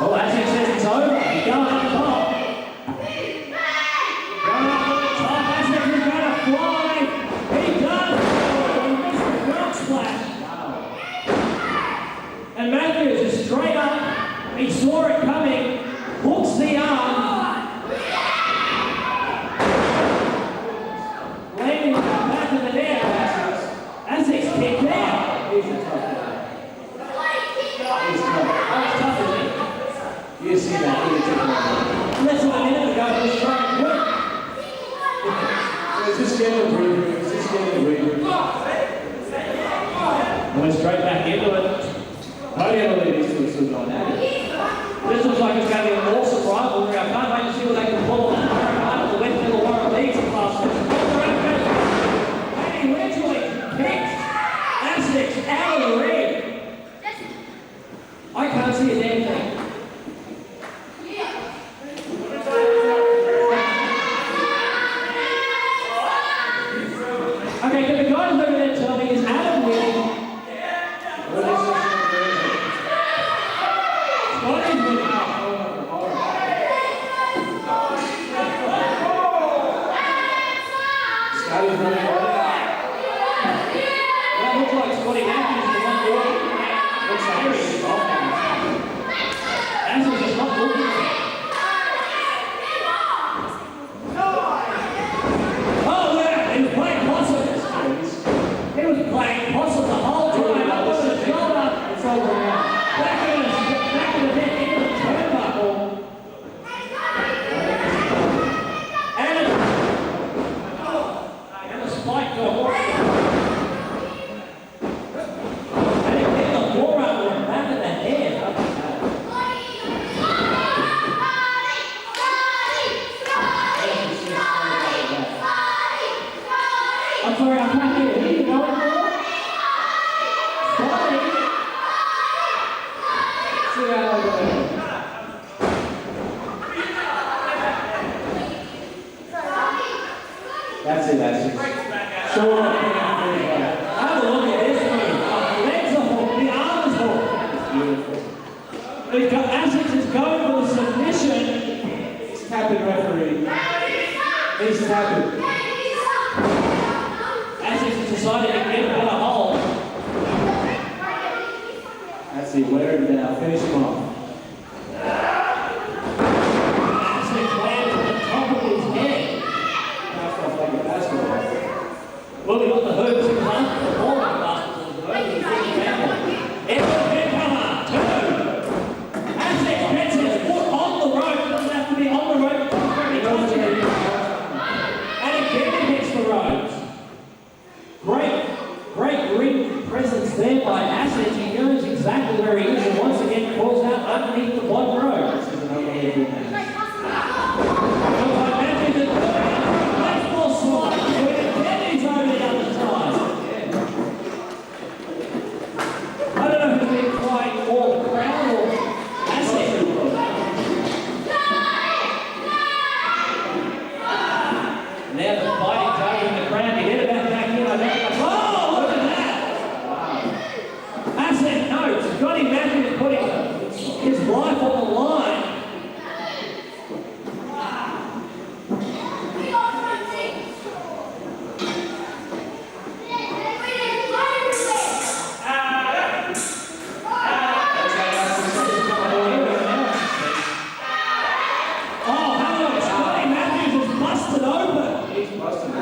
Oh, Assix says it's over. He's going up the top. Going up the top. Assix is going to fly. He does. He missed the front splash. And Matthews is straight up. He saw it coming. Hooks the arm. Landing on the back of the net. Assix kicked out. He's a tough guy. He's tough. Oh, he's tough, isn't he? You see that? Less than a minute ago, he was trying to quit. It's just getting a breather. It's just getting a breather. Went straight back into it. I can't believe these two are still going at it. This looks like it's going to be an awesome rivalry. I can't wait to see what they can pull on that part of the West Middle Warren Leagues last week. And he literally kicked Asix out of the ring. I can't see a damn thing. Okay, can the guys over there tell me, is Adam winning? Scotty's winning. Scotty's running over. That looks like Scotty Matthews is the one walking. Looks serious. Asix is not looking at it. Oh, yeah, he was playing possum. He was playing possum the whole time. Up on his shoulder. It's over now. Back in the net, into the turnbuckle. And a spike to a horse. And he hit the forearm with the back of the head. I'm sorry, I can't hear you. Who are you going for? Scotty? See how I go. That's it, that's it. Show up. Have a look at this move. The legs are hooked, the arm is hooked. Beautiful. Asix is going for the submission. He's tapping, referee. He's tapping. Asix has decided to get him in a hole. That's it, wear him down. Finish him off. Asix lands on the top of his head. That's not like a basketball. Well, we got the hoops in the ball of the basketball. Ethel Newcomer, 2. Asix gets his foot on the rope. Doesn't have to be on the rope. And again he hits the ropes. Great ring presence there by Asix. He knows exactly where he is and once again calls out underneath the bottom rope. This is an unbelievable match. Looks like Matthews is doing a baseball slide. Doing a Kenny's over the other side. I don't know who's been flying more, the crowd or Asix. Now the fighting's over in the crowd. You head about back in. I think. Oh, look at that! Asix knows. Scotty Matthews putting his life on the line. Oh, hello, Scotty Matthews is busted open. He's busting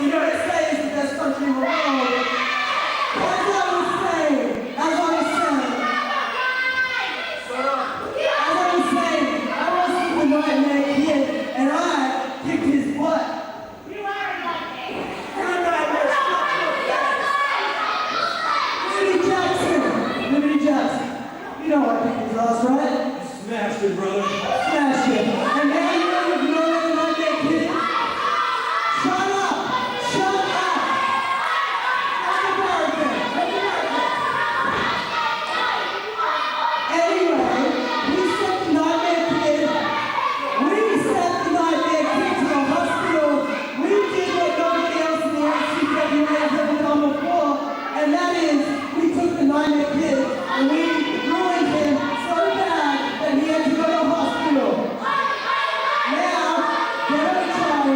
USA is the best country in the world. As I was saying, I was the nightmare kid, and I kicked his butt. Liberty Jackson. You know what kicked his ass, right? Smashed it, brother. Smash it. And now you know the nightmare kid. Shut up! Shut up! That's American. Anyway, we sent the nightmare kid. We sent the nightmare kid to the hospital. We did what nobody else in the ACWF has ever done before, and that is we took the nightmare kid and we ruined him so bad that he had to go to the hospital. Now, Ghetto child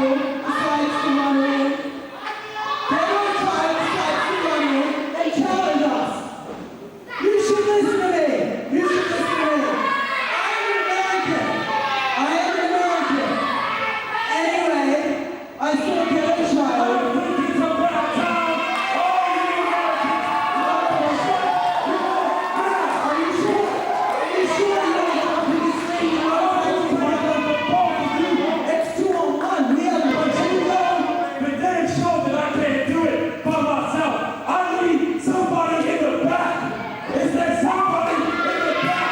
decides to run in. Ghetto child decides to run in and challenge us. You should listen to me. You should listen to me. I am an American. Anyway, I saw Ghetto child. Are you sure? Are you sure you don't have to be straight? It's 2-on-1. We have a bunch of But damn sure that I can't do it by myself. I need somebody in the back. Is there somebody in the back?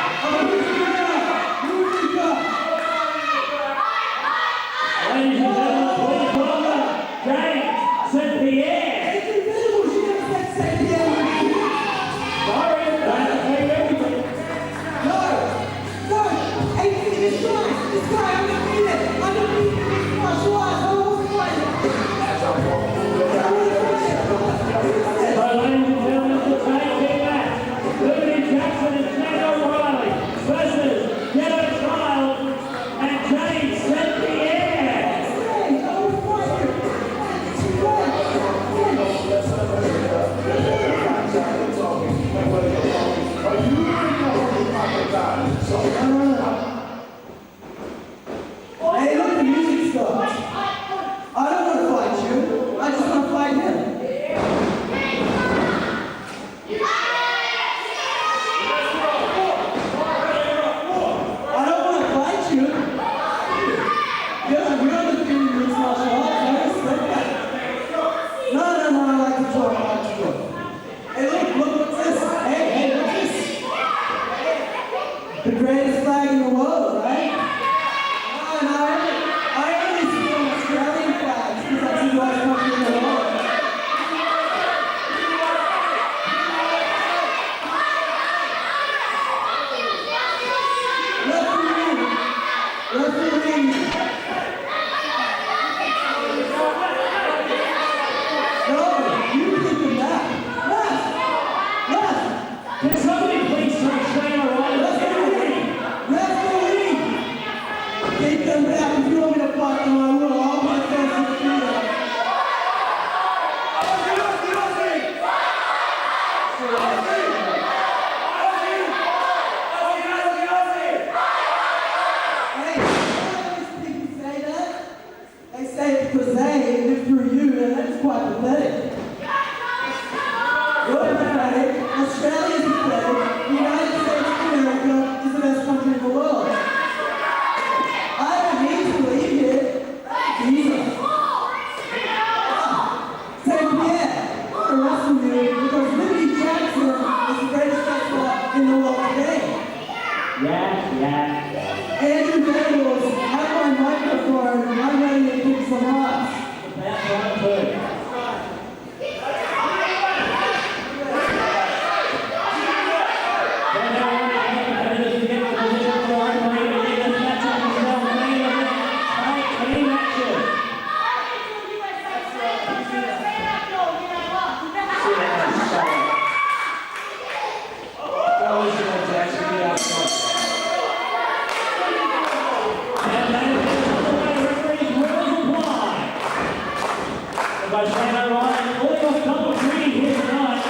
Ladies and gentlemen, please welcome James ZedPierre. Sorry, I say everything. So, ladies and gentlemen, the tag team match. Liberty Jackson and Shannon O'Reilly versus Ghetto Child and James ZedPierre. Hey, look, the music stopped. I don't want to fight you. I just want to fight him. I don't want to fight you. Yeah, we're undefeated in mixed martial arts. I respect that. No, I like to talk about you. Hey, look, what's this? Hey, what's this? The greatest flag in the world, right? No, I only see Australian flags because that's the largest country in the world. Referee. No, you kick him back. Left. Can somebody please turn Shannon O'Reilly? Referee. Take them back. If you want me to fight them, I will. I'll be the first to do that. Hey, why do people say that? They say it because they live through you, and that's quite pathetic. You're pathetic. Australia's pathetic. The United States of America is the best country in the world. I don't need to leave it. Jesus. ZedPierre, I'm going to wrestle you because Liberty Jackson is the greatest wrestler in the world today. Yeah. Andrew Daniels, have my microphone. I'm ready to kick some ass. That's right, too. By Shannon O'Reilly, pulling off double green here tonight.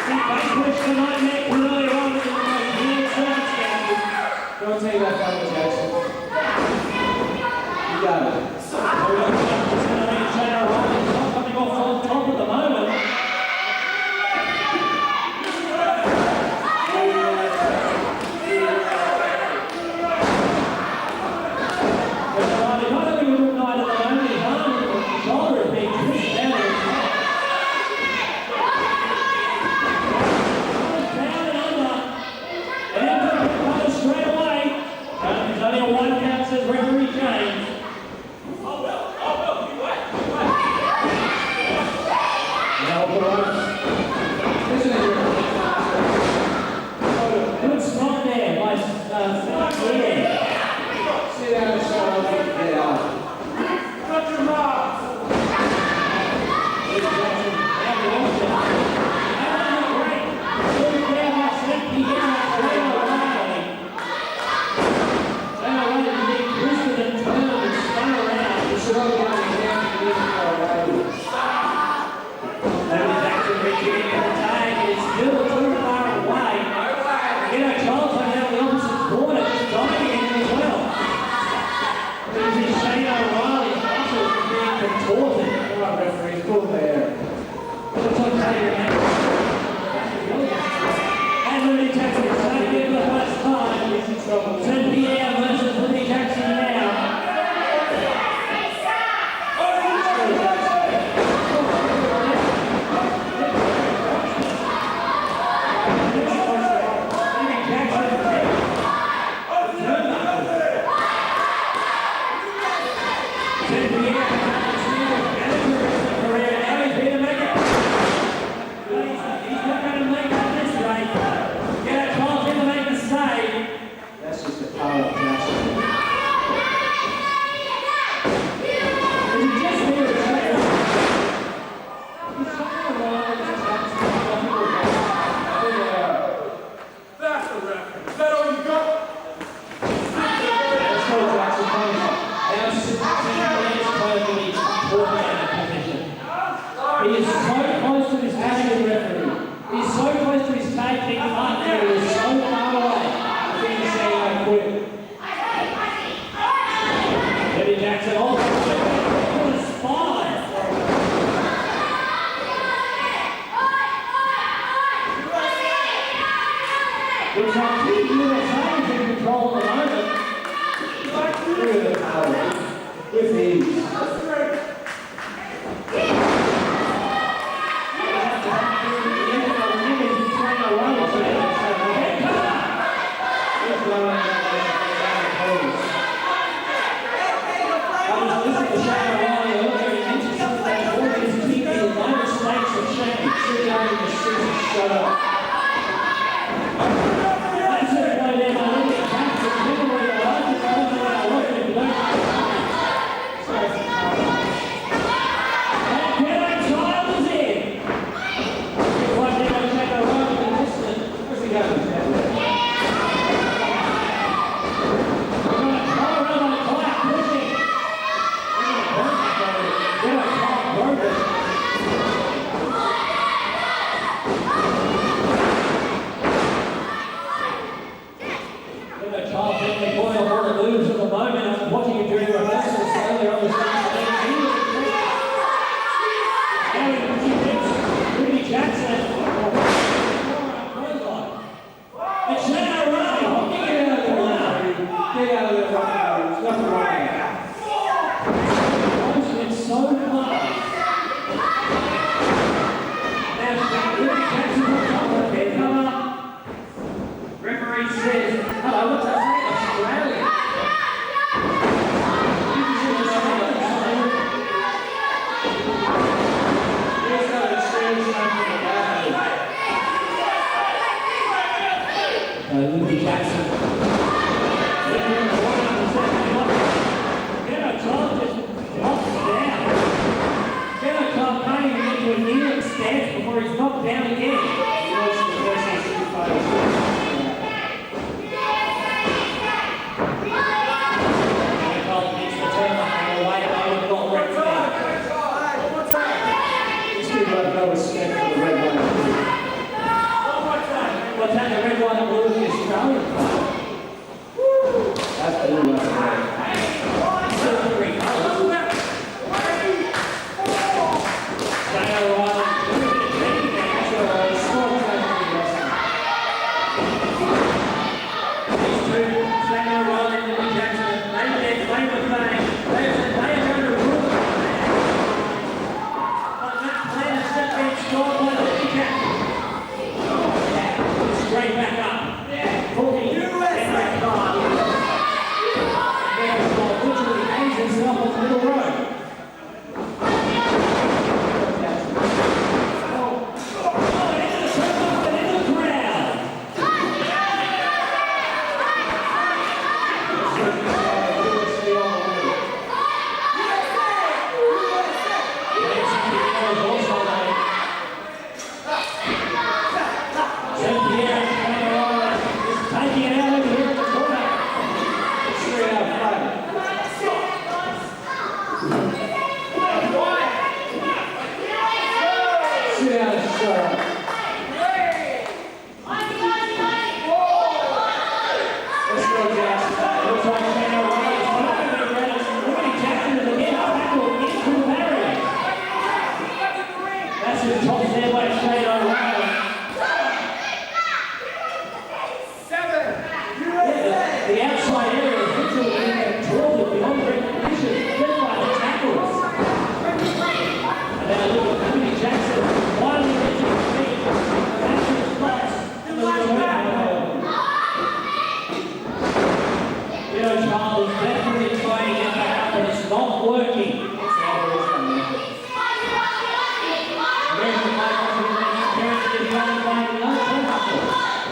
He vanquished the nightmare earlier on in the most weird circumstances. Don't take that, Jackson. You got it. Coming off on top at the moment. Not having a good night at the moment, his arm and shoulder is being pushed down. Down and under. And into straight away. There's only a one count, says referee James. Good spot there by Sloth. Sit down and shut up and get out. Cut your mouth! ZedPierre versus Willie Jackson now. ZedPierre Sit down, Charlotte. Let's go, Jackson. Looks like Shane O'Reilly's firing around. Rudy Jackson is again tackle into the barrier. That's his top there by Shane O'Reilly. The outside area is literally controlled beyond recognition, led by the tackles. And now look at Rudy Jackson, finally reaching his feet. That's his spots. And the return. Child is definitely trying to get back up, but it's not working.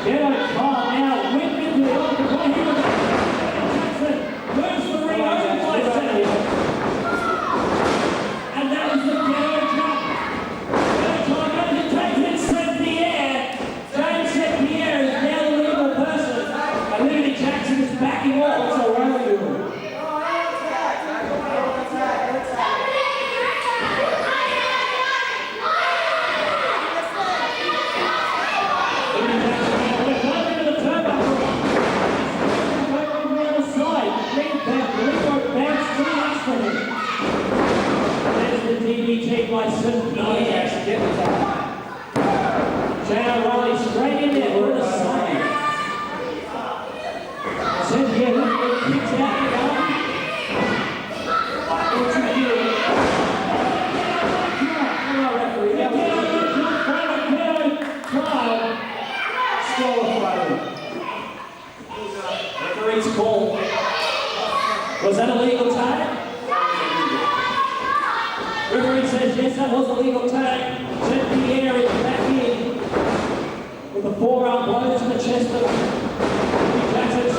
Ghetto Carl now whipped into the octagon. Here was Jackson. Moves the ring over by Versetti. And that was the Ghetto drop. Ghetto Carl goes and takes it, ZedPierre. James ZedPierre is now the legal person. And Liberty Jackson is backing off. What's O'Reilly doing? DDT by ZedPierre. Shane O'Reilly straight in there with a side. ZedPierre kicks out the arm. Into you. Come on, referee. Ghetto trial. Score fighting. Referee's call. Was that a legal tag? Referee says yes, that was a legal tag. ZedPierre is back in with the forearm blows to the chest of Jackson.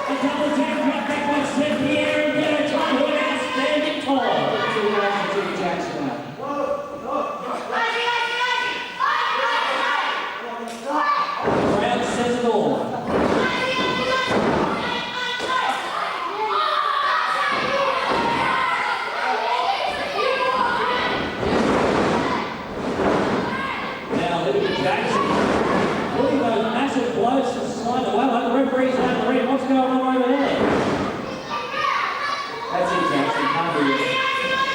A double tag cut back by ZedPierre and Ghetto trying to an outstanding call. Jackson now. The crowd says it all. Jackson putting those massive blows to slide away. The referee's out of the ring. What's going on over there? That's it, Jackson. Can't do it.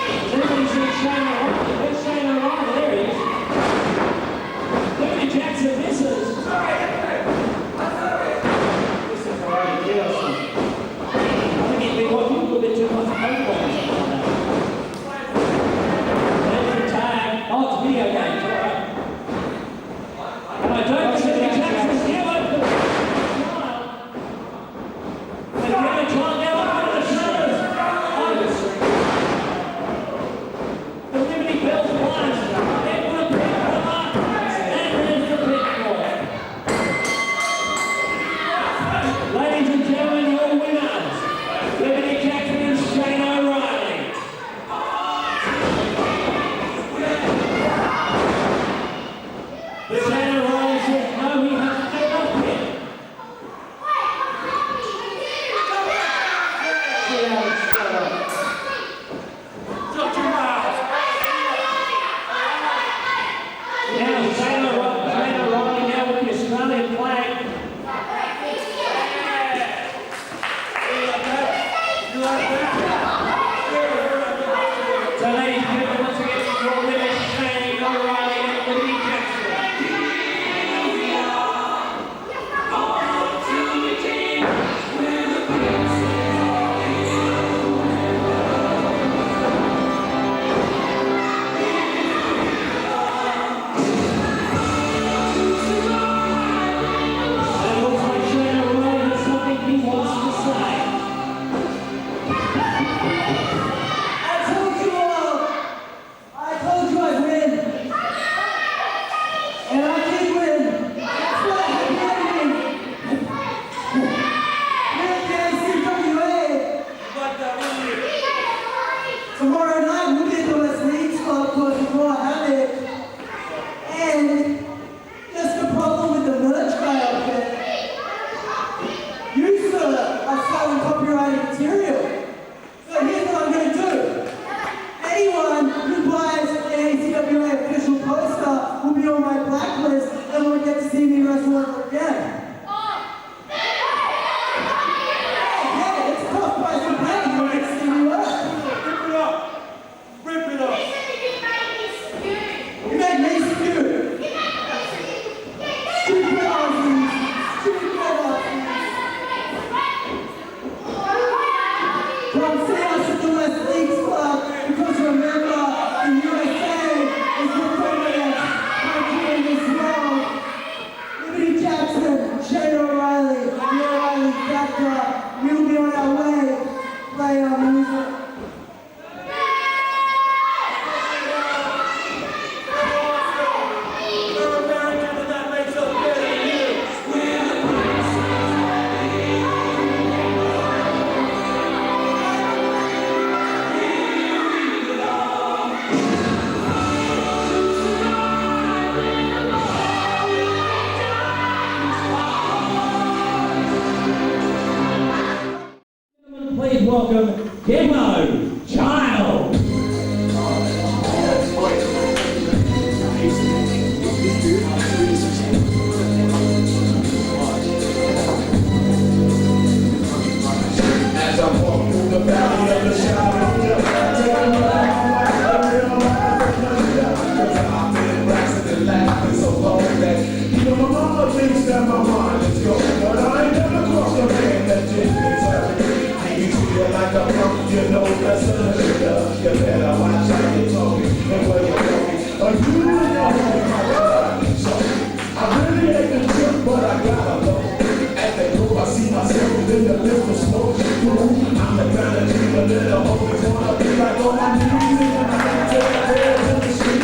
Has anybody seen Shane O'Reilly? Where's Shane O'Reilly? There he is. Liberty Jackson misses. This is for Radikal. I think he's been watching a little bit too much football or something like that. There's the tag. Oh, it's a video game. And I don't think Jackson's here over the trial. And Ghetto trying now up into the shoulders. The Liberty Bell's blind. They're going to pick them up. And there's the pinfall. Ladies and gentlemen, your winners. Liberty Jackson and Shane O'Reilly. The Shane O'Reilly says no, he has no pin. Come see us at the West Leagues Club, because remember, the USA is the dominant country in this world. Liberty Jackson, Shane O'Reilly, the O'Reilly Factor, we'll be on our way. Play our music. Please welcome Ghetto Child. As I walk through the valley of the shadow of death, taking my life, I realize there's nothing left. 'Cause I've been blasting and laughing so long that even my mama thinks that my mind is gone. But I ain't never crossed a man that didn't deserve it. You treat it like a punk, you know that's a nigga. You better watch how you're talking and where you're going. Or you know my so I really ain't the trip, but I gotta go. At the door, I see myself in the little smoke. I'm the kind of dream a little always wanna be like on my knees in the night till the bells in the street.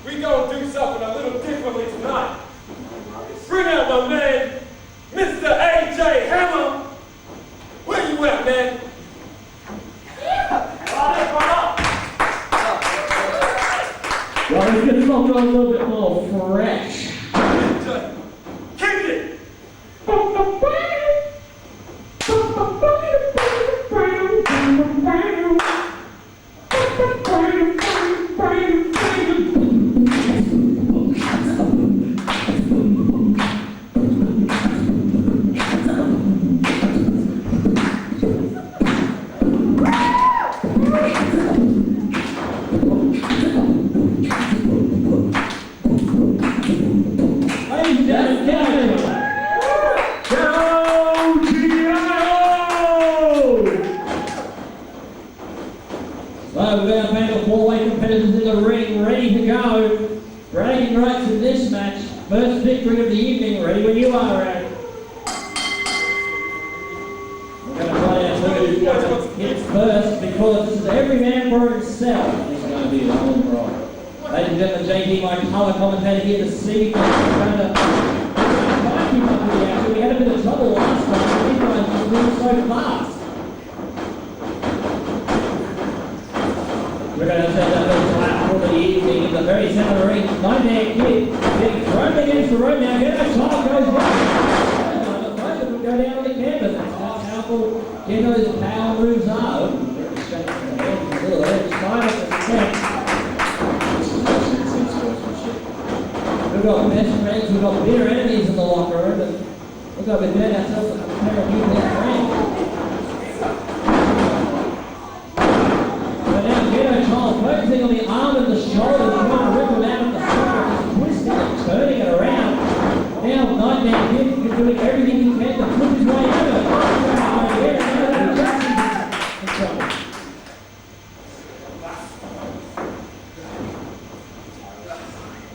We gonna do something a little differently tonight. Bring out my man, Mr. AJ Hammer. Where you at, man? Well, let's get something a little bit more fresh. Kick it! First victory of the evening, ready when you are, Rad. We're going to play our two hits first because this is every man for himself. This is going to be a long ride. Ladies and gentlemen, JD, my colour commentator here this evening, we're going to try and keep up with the action. We had a bit of trouble last time, these guys just moved so fast. We're going to take that first lap for the evening in the very centre of the ring. Nightmare Kid getting thrown against the rope now. Ghetto Child goes down. The both of them go down on the canvas. That's how powerful Ghetto's power moves are. A little outside of the set. We've got best friends, we've got bitter enemies in the locker room, and we've got to bet ourselves a pair of new best friends. Focusing on the arm and the shoulder, trying to rip him out of the shoulder, just twisting and turning it around. Now Nightmare Kid is doing everything he can to flip his way over.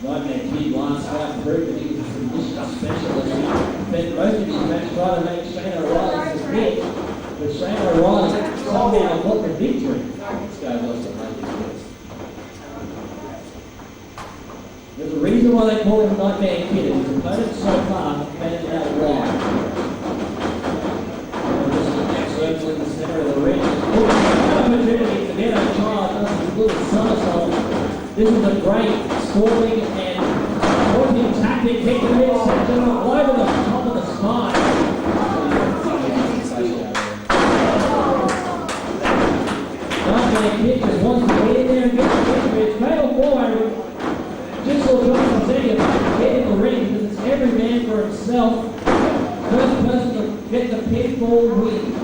Nightmare Kid last fight proved that he was a condition specialist. He spent most of his match trying to make Shane O'Reilly submit, but Shane O'Reilly somehow got the victory. This guy lost the money. There's a reason why they call him Nightmare Kid. His opponents so far have made it out right. Circling the center of the ring. Opportunity to get a child does his little somersault. This is a great stalling and working tactic. Kick the midsection all over the top of the spine. Nightmare Kid just wants to get in there and get the victory. It's fatal forward. Just so John Vasetti about to get in the ring because it's every man for himself. First person to get the pinfall wins.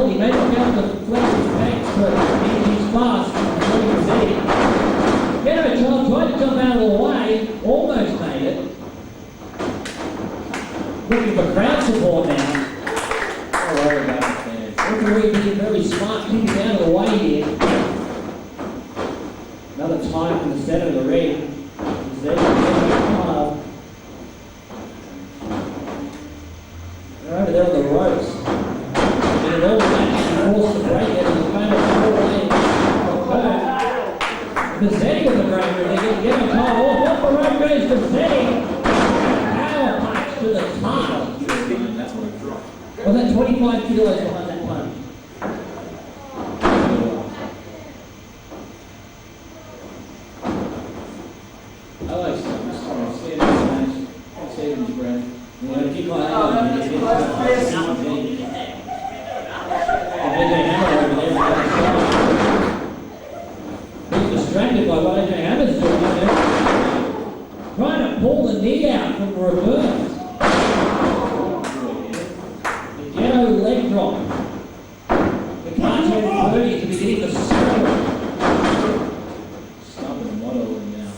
solid. He may not be able to flex his legs, but he's fast. Versetti. Ghetto Child tried to jump out of the way, almost made it. Looking for crowd support now. Don't worry about it, fans. Referee being very smart, keeping out of the way here. Another time from the center of the ring. They're over there on the ropes. And it all matches and forced to break it in the final 4 way. Vasetti with the breaker. They get Ghetto Child off. Off the rope goes Vasetti. Power punch to the top. Was that 25 kilos behind that punch? I like Steve's match. Steve's breath. You know, keep my eye on it. And AJ Hammer over there. He's distracted by what AJ Hammer's doing there. Trying to pull the knee out from the reverse. The Ghetto leg drop. The cartoon 30 to be getting the score. Stubborn motto now.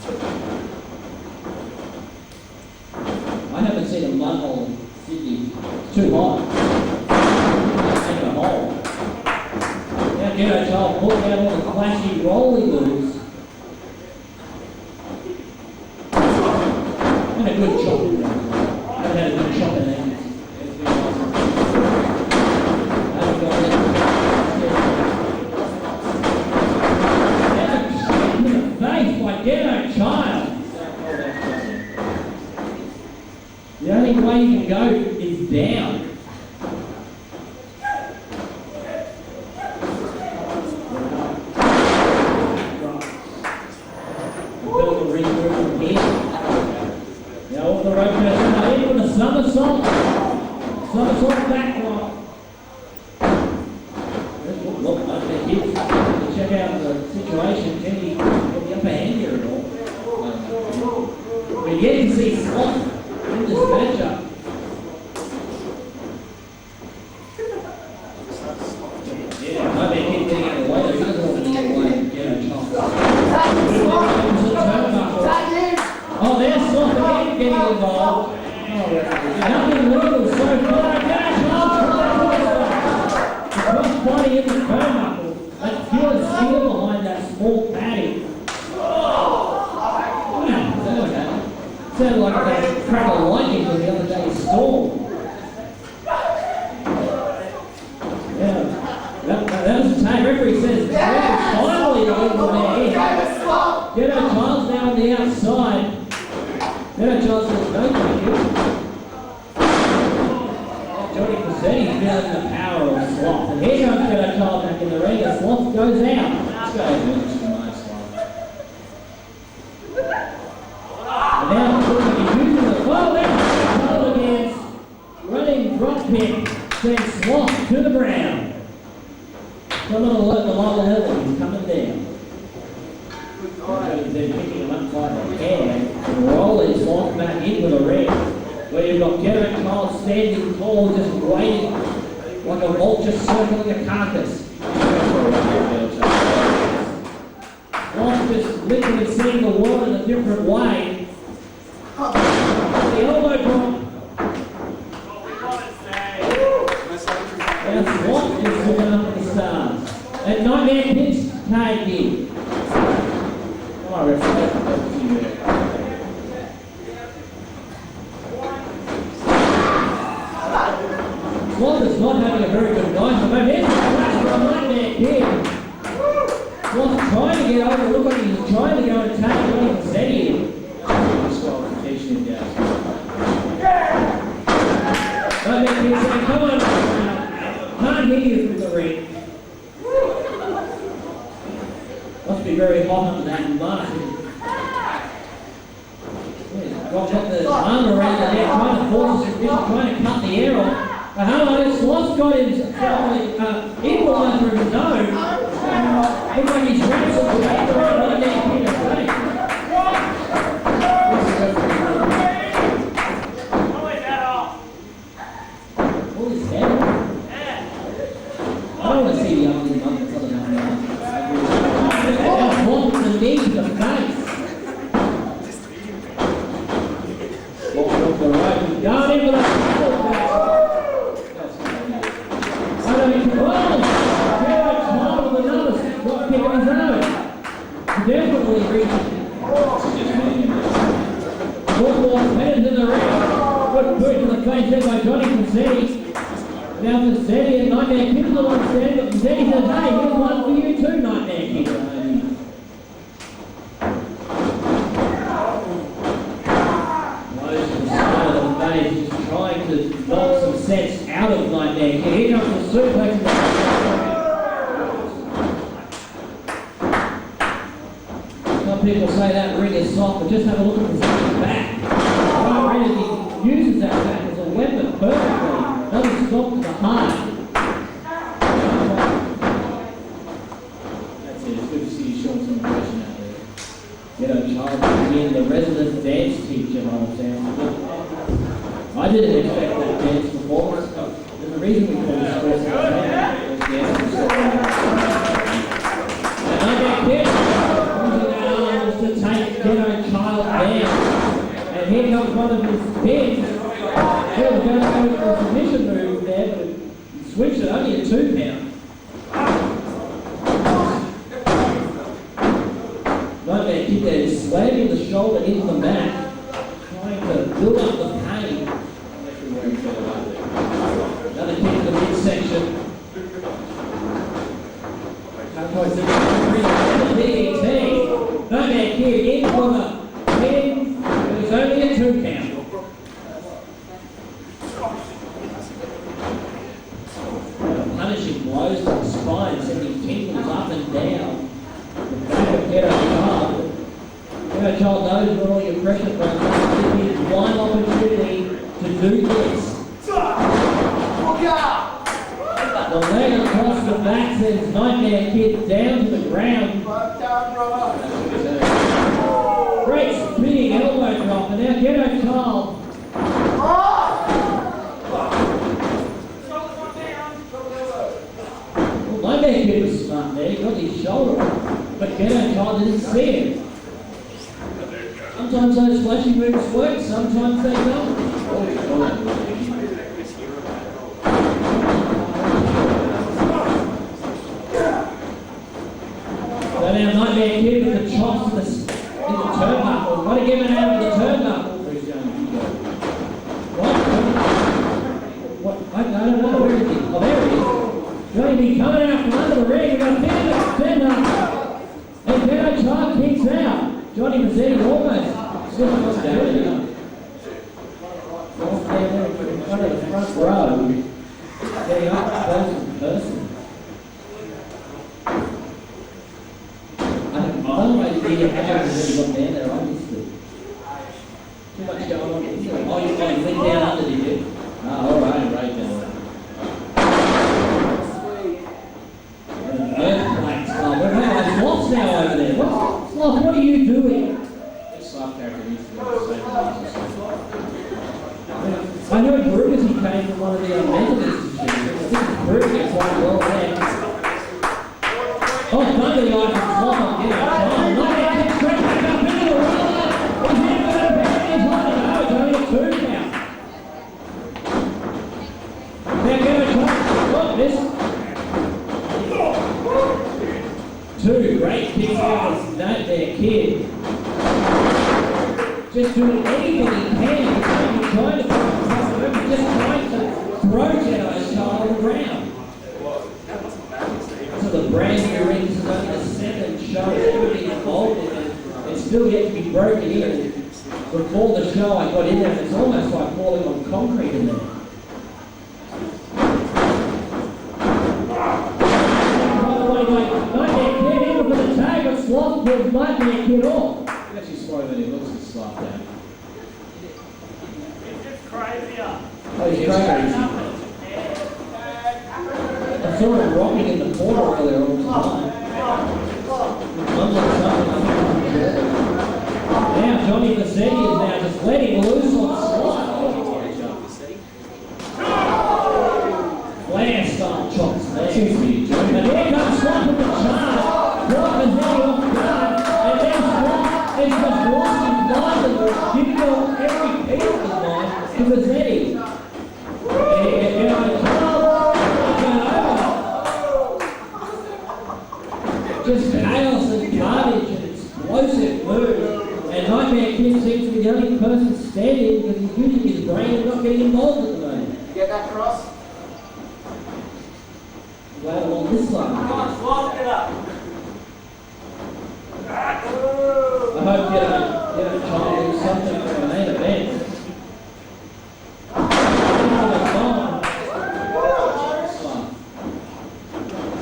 I haven't seen a mud hole in Sydney. It's too hot. It's like a hole. Now Ghetto Child pulling out all the flashy rolling moves. And a good chop. I've had a good chop in there. Ghetto Child. The only way you can go is down. Build a regroup from here. Now off the rope goes in with a somersault. Somersault back rock. Look, up their hips. Check out the situation. Can he get the upper hand here at all? We're getting to see Sloth in this matchup. Yeah, my man keeps getting out of the way. He doesn't want to get away and get a chop. Oh, there's Sloth again getting involved. Nothing legal so far. The crossbody in the turnbuckle. That pure steel behind that small padding. Sounded like that crack of lightning from the other day's storm. Yeah, that was the time. Referee says, finally the win for their head. Ghetto Child's now on the outside. Ghetto Child says, no, thank you. Johnny Versetti feeling the power of Sloth. And here comes Ghetto Child back in the ring as Sloth goes out. Let's go. And now he's using the against running drop kick, sends Sloth to the ground. Coming to alert the lower level, he's coming down. They're picking him up by the hair and rolling Sloth back into the ring. Where you've got Ghetto Child standing tall, just waiting like a vulture circling a carcass. Sloth just literally seeing the world in a different way. The elbow drop. Now Sloth is looking up at the stars. And Nightmare Pitch tagged in. Come on, referee. Sloth is not having a very good night. But here's the flash from Nightmare Pitch. Sloth trying to get over. Look like he's trying to go and take Johnny Versetti in. Disqualification down. Nightmare Pitch saying, come on. Can't hear you through the ring. Must be very hot under that mask. Got the arm around the neck, trying to force a submission, trying to cut the air off. Hello, Sloth's got himself equaliser of his own. Looks like he's wrestled the way around one neck here to play. Pull his head off. Nightmare Kid's the one standing, but Versetti says, hey, here's one for you too, Nightmare Kid. Blows to the side of the face, just trying to knock some sense out of Nightmare Kid. Here comes the suplex. Some people say that ring is soft, but just have a look at Versetti's back. Right, he uses that back as a weapon perfectly. Doesn't stop to the heart. That's it, it's good to see you showing some emotion out there. Ghetto Child being the resident dance teacher, I understand. I didn't expect that dance performance. There's a reason we call this sports entertainment. And I get kids using their arms to take Ghetto Child down. And here comes one of his pins. He was going to go for a submission move there, but he switched it only at 2 count. Nightmare Kid there is slamming the shoulder into the mat, trying to build up the pain. Another kick to the midsection. DDT. Nightmare Kid in for the pin, but it's only a 2 count. Punishing blows to the spine, sending tingles up and down. The back of Ghetto Child. Ghetto Child knows where all your pressure comes from. This is one opportunity to do this. The leg across the back sends Nightmare Kid down to the ground. Great spinning elbow drop, and now Ghetto Child. Nightmare Kid was smart there, he got his shoulder up, but Ghetto Child didn't see it. Sometimes those flashy moves work, sometimes they don't. So now Nightmare Kid with the chops in the turnbuckle. Got to get him out of the turnbuckle. What? I don't know, where is he? Oh, there he is. Johnny B coming out from under the ring. We've got a stand up. And Ghetto Child kicks out. Johnny Vasetti almost slipped us down there. Off down there in front of the front row. Getting up close to person. I don't know if you have Vasetti got down there, obviously. Too much going on. Oh, you went down under, did you? Oh, alright, right down there. Sloth's now over there. Sloth, what are you doing? This Sloth character needs to go to the same. I know Brutus, he came from one of the mental institutions. I think Brutus gets quite well there. Oh, none of the eye from Sloth on Ghetto Child. Nightmare Kid straight back up into the roller. He's in for the advantage. I don't know, it's only a 2 count. Now Ghetto Child, got this. 2 great kicks out of Nightmare Kid. Just doing anything he can. He's trying to just trying to throw Ghetto Child on the ground. So the brand new rings is only the 7th show everything involved in it. It's still yet to be broken in. Before the show I got in there and it's almost like falling on concrete in there. Sloth pulls Nightmare Kid off. He's actually smarter than he looks at Sloth down. He's just crazier. Oh, he's crazy. I saw him rocking in the corner earlier all the time. Now Johnny Vasetti is now just letting loose on Sloth. Flare style chops there. And here comes Sloth with the charge. Sloth is now off guard, and then Sloth is just lost his mind and giving all every piece of his mind to Vasetti. Just chaos and carnage and explosive moves. And Nightmare Kid seems to be the only person standing because he's using his brain and not getting involved at the moment. Get that cross? Well, on this side. Come on, Sloth, get up. I hope you don't try and do something for the main event.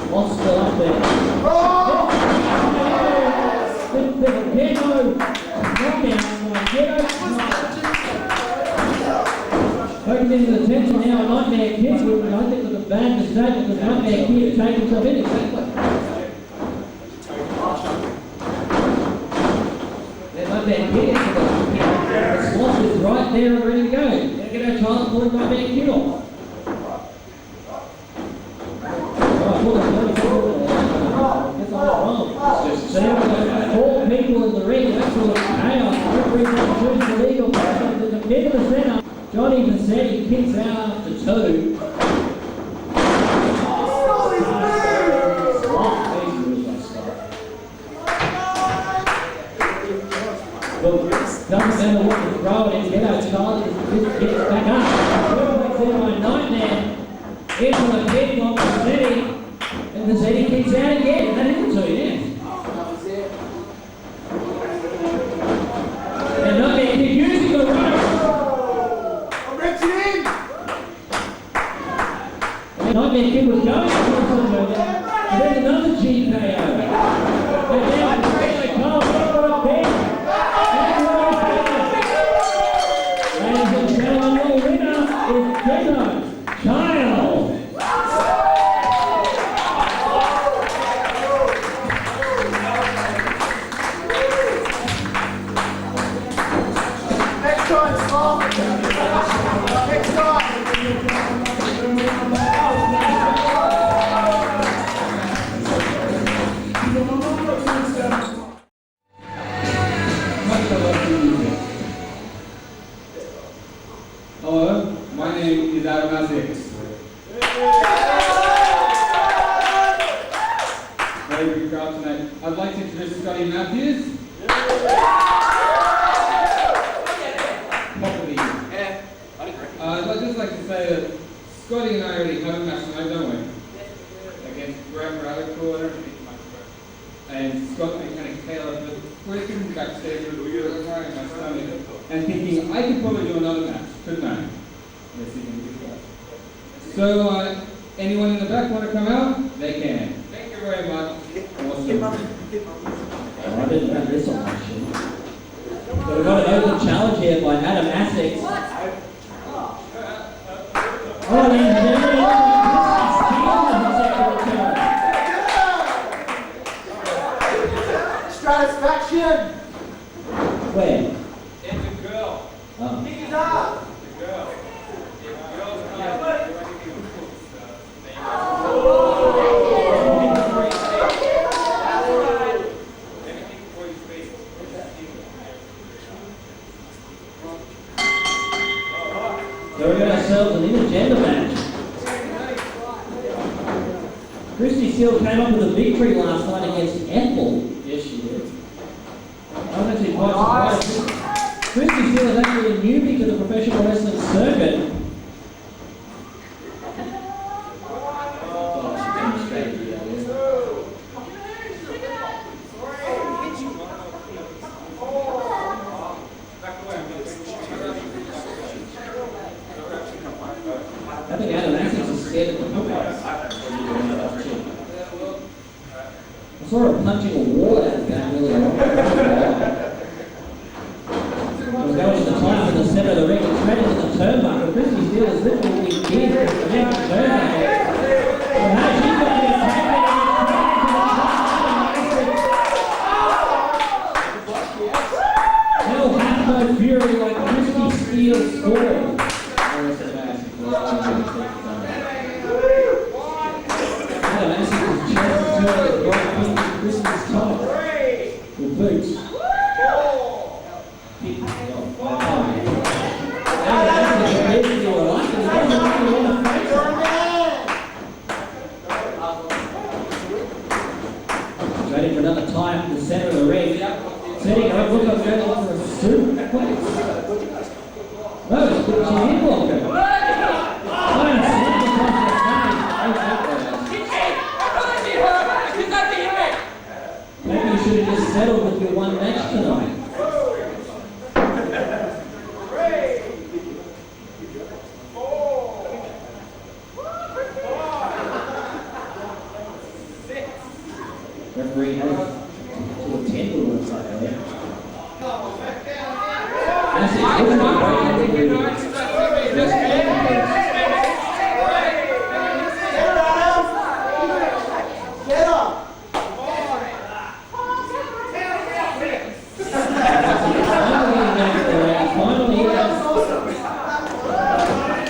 Sloth's still up there. Ghetto. Focusing the attention now on Nightmare Kid, which I think was a bad mistake because Nightmare Kid taken himself in exactly. Nightmare Kid is the Sloth is right there and ready to go. Gonna get our child pulling Nightmare Kid off. So now we've got 4 people in the ring, absolute chaos. Referee can choose the legal person in the mid of the centre. Johnny Vasetti kicks out after 2. Well, doesn't matter what the throw it is, Ghetto child gets back up. Perfect there by Nightmare. Into the kick on Versetti. And Vasetti kicks out again. That is 2, yes. And Nightmare Kid using the rope. Nightmare Kid was going for something, and then another GKO. And now Radikal for a pin. Ladies and gentlemen, your winner is Ghetto Child. Next time, Sloth. Next time. Hello, my name is Asix. Very good crowd tonight. I'd like to introduce Scotty Matthews. I'd just like to say that Scotty and I already have a match tonight, don't we? Against Radikal and Scott Mechanic Taylor, but we're sitting backstage with my stomach and thinking I could probably do another match, couldn't I? Yes, you can do that. So, anyone in the back want to come out? They can. Thank you very much. Awesome. I didn't have this on my sheet. So we've got an open challenge here by Adam Assix. Oh, ladies and gentlemen, Satisfaction. where? It's a girl. Oh. Pick it up. The girl. So we got ourselves an intergender match. Steele came up with a victory last night against Ethel. Yes, she did. I was actually quite surprised. Kirsty Steele is actually a newbie to the professional wrestling circuit. I think Assix is scared of the hookers. I saw her punching a wall out of that really long. I was going to the top of the center of the ring and straight into the turnbuckle. Kirsty Steele is literally in the turnbuckle. But how she's going to get taken Hell hath no fury like Kirsty Steele scored. With boots. Ready for another tie up in the center of the ring. Setting her up, look up, going for a suplex. No, she did block her. Trying to slap across the face. settled with your one match tonight? Referee has sort of 10 little ones like that.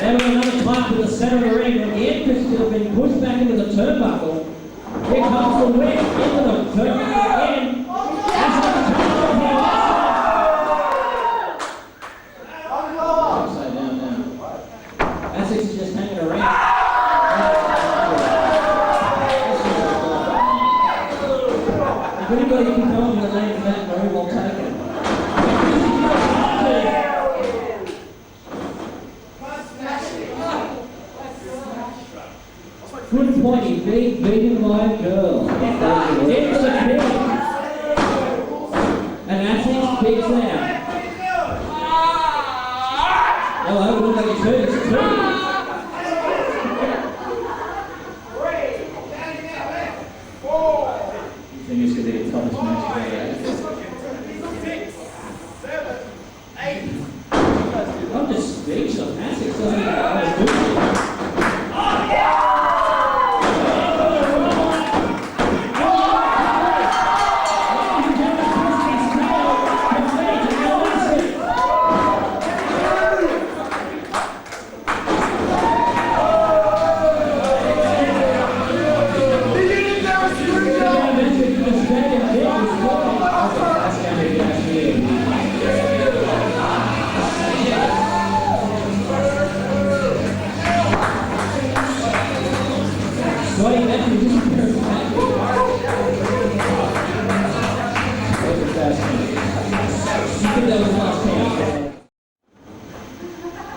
Another time to the center of the ring, when the entrance could have been pushed back into the turnbuckle. Here comes the win into the turnbuckle again. Upside down now. Assix is just hanging around. If anybody can tell me the name of that move, I'll take it. Good point, he's being beaten by a girl. It's a kill. And Asix picks out. Hello, it looks like it's hurt. It's two. You think it's going to be the toughest match of the day? 6, 7, 8. I'm just speechless. Asix doesn't even know how to do it. Scotty, that's your ZedPierre back. You think that was last time?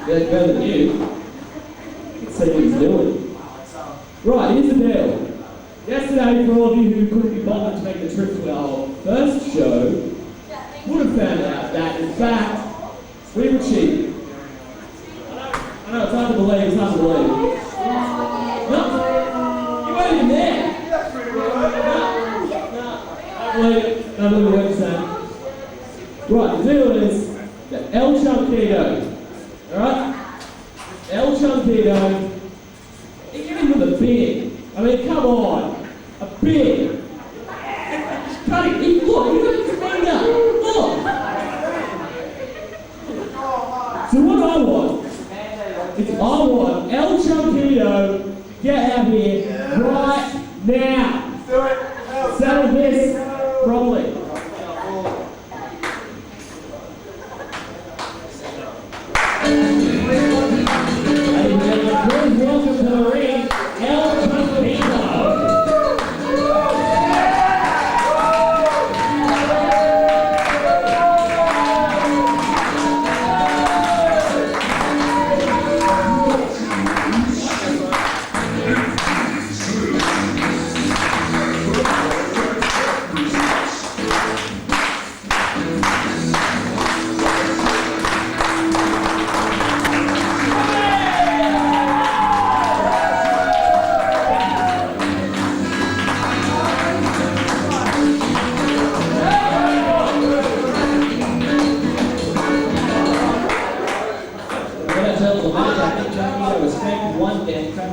Yeah, better than you. Let's see what he's doing. Right, here's the deal. Yesterday, for all of you who couldn't be bothered to make the trip to our first show, would have found out that, in fact, we were cheating. I know, it's hard to believe, it's hard to believe. No, you weren't even there. I believe it. I believe what you're saying. Right, the deal is that El Chunkito, alright? El Chunkito, he hit him with a beard. I mean, come on, a beard. Cutting, look, he's got his finger. Look. So what I want is El Chunkito to get out here right now. Settle this properly. Ladies and gentlemen, please welcome to the ring, El Chunkito.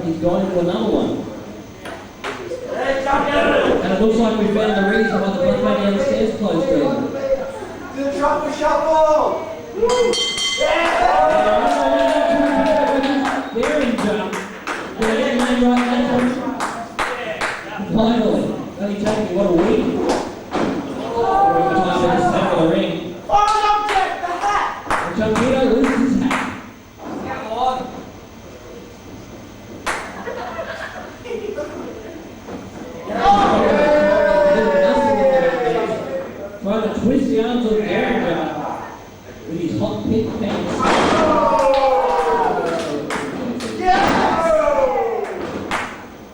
He's going to another one. And it looks like we found the reason why the blood money downstairs closed down. Do the truffle shuffle! Derringer. Did I get the name right now? Finally. Only taking me what a week. We're time to just take the ring. Foreign object! The hat! Chunkito loses his hat. Trying to twist the arms of Derringer with his hot pit pants.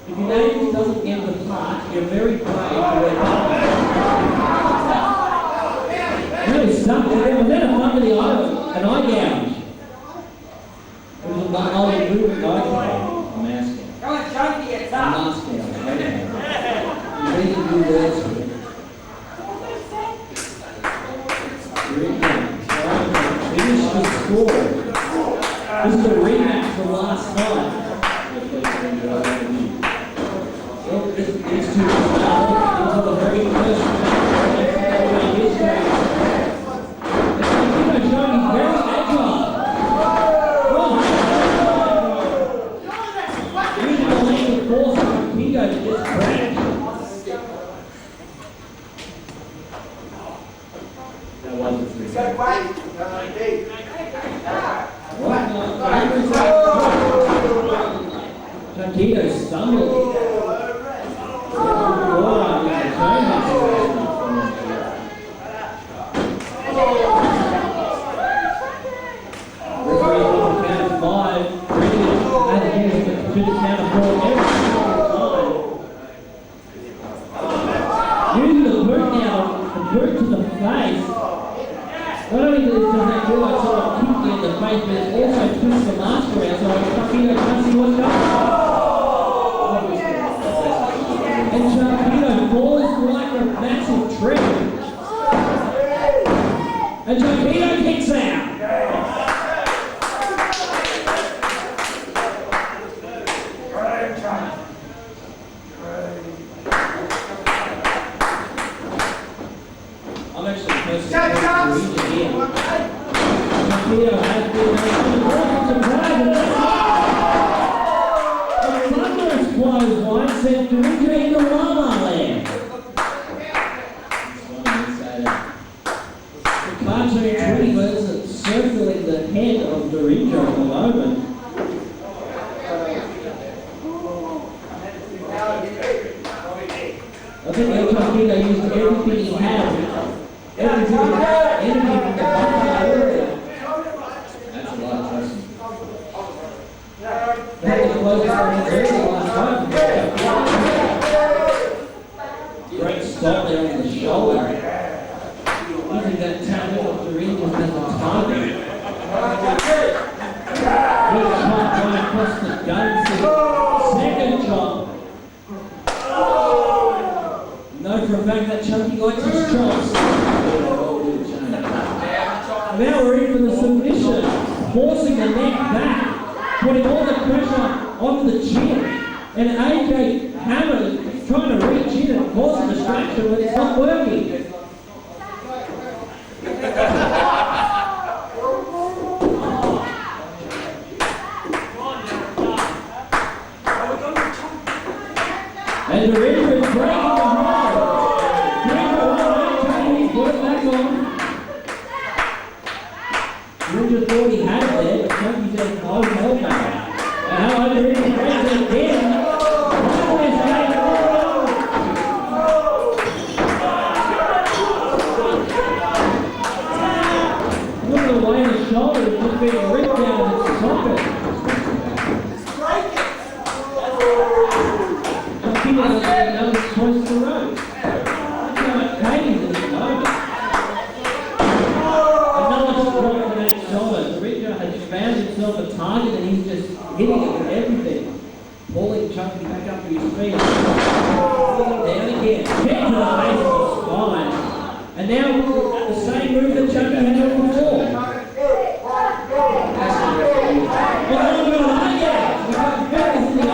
If your name doesn't end the part, you're very brave to wear under the eye, an eye gouge. It was an old movement eye gouge. I'm asking. Come on, Chunky, it's up. Mask gouge. Okay. You read the new words for it. Finish the score. This is a rematch from last night. These two are into the very first match in history. He's very agile. Using the lane of force of Chunkito to just crash. That wasn't three. Chunkito stumbled. Using the boot now, the boot to the face. Not only does that feel like sort of kick you in the face, but it also twists the mask around, so Chunkito can't see what's going on. And Chunkito falls like a massive tree. And Chunkito kicks out. I'm actually personally Chunkito has been surprise. A thunderous clothesline sent Derringer in the lava land. The cartoon tweeters are circling the head of Derringer at the moment. I think El Chunkito used everything he had. Everything from the bottom area. That's a lot of trust. That was the closest one in the last time. Great stop there on the shoulder. Using that talent of Derringer as a target. Good shot going across the gun. Second shot. Know for a fact that Chunky likes his chops. Now we're in for the submission, forcing the neck back, putting all the pressure on the chin. And AJ Hammer is trying to reach in and cause a distraction, but it's not working. And the Ringer is breaking the hold. He's put it back on. Ringer thought he had it there, but Chunky said, no, held back. And how the Ringer breaks it again. Look at the way his shoulder is just being ripped out of its socket. Chunkito doesn't even know it's twice to run. Look how much pain he's in at the moment. Another strike to that shoulder. The Ringer has found himself a target and he's just hitting it with everything. Pulling Chunky back up to his feet. Pulling down again. Kick to the face of the spine. And now the same move that Chunky had done before. Well, look at the eye gouge. We've got fingers in the eye.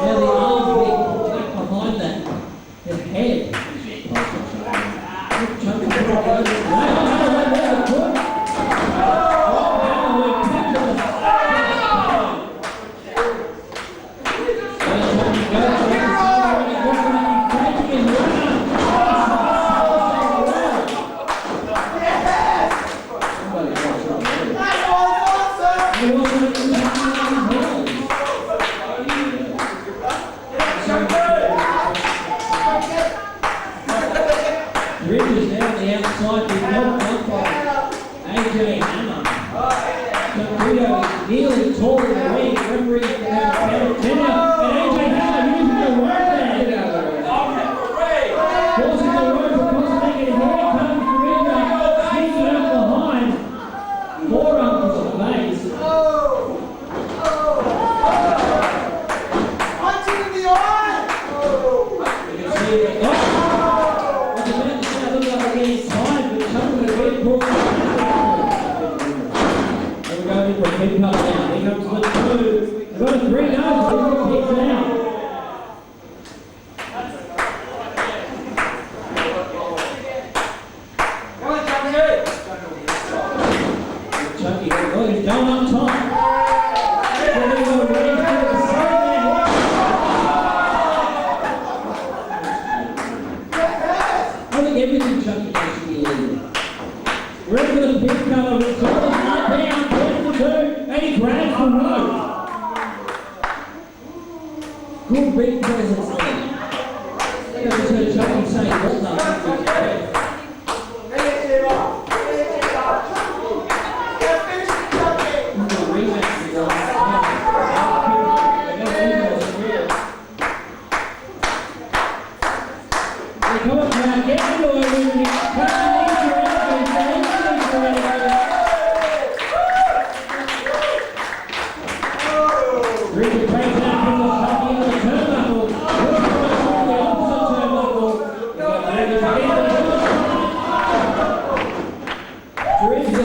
Now the arms being back behind that, the head. Chunky put it over. There's a foot. Got a 3-0, kicks out. Chunky, oh, he's down on top. I think everything Chunky does should be illegal. Ready for the big cover, it's all the right down, 10-2, and he grabs the rope. Good big presence there. I just heard Chunky say, well done.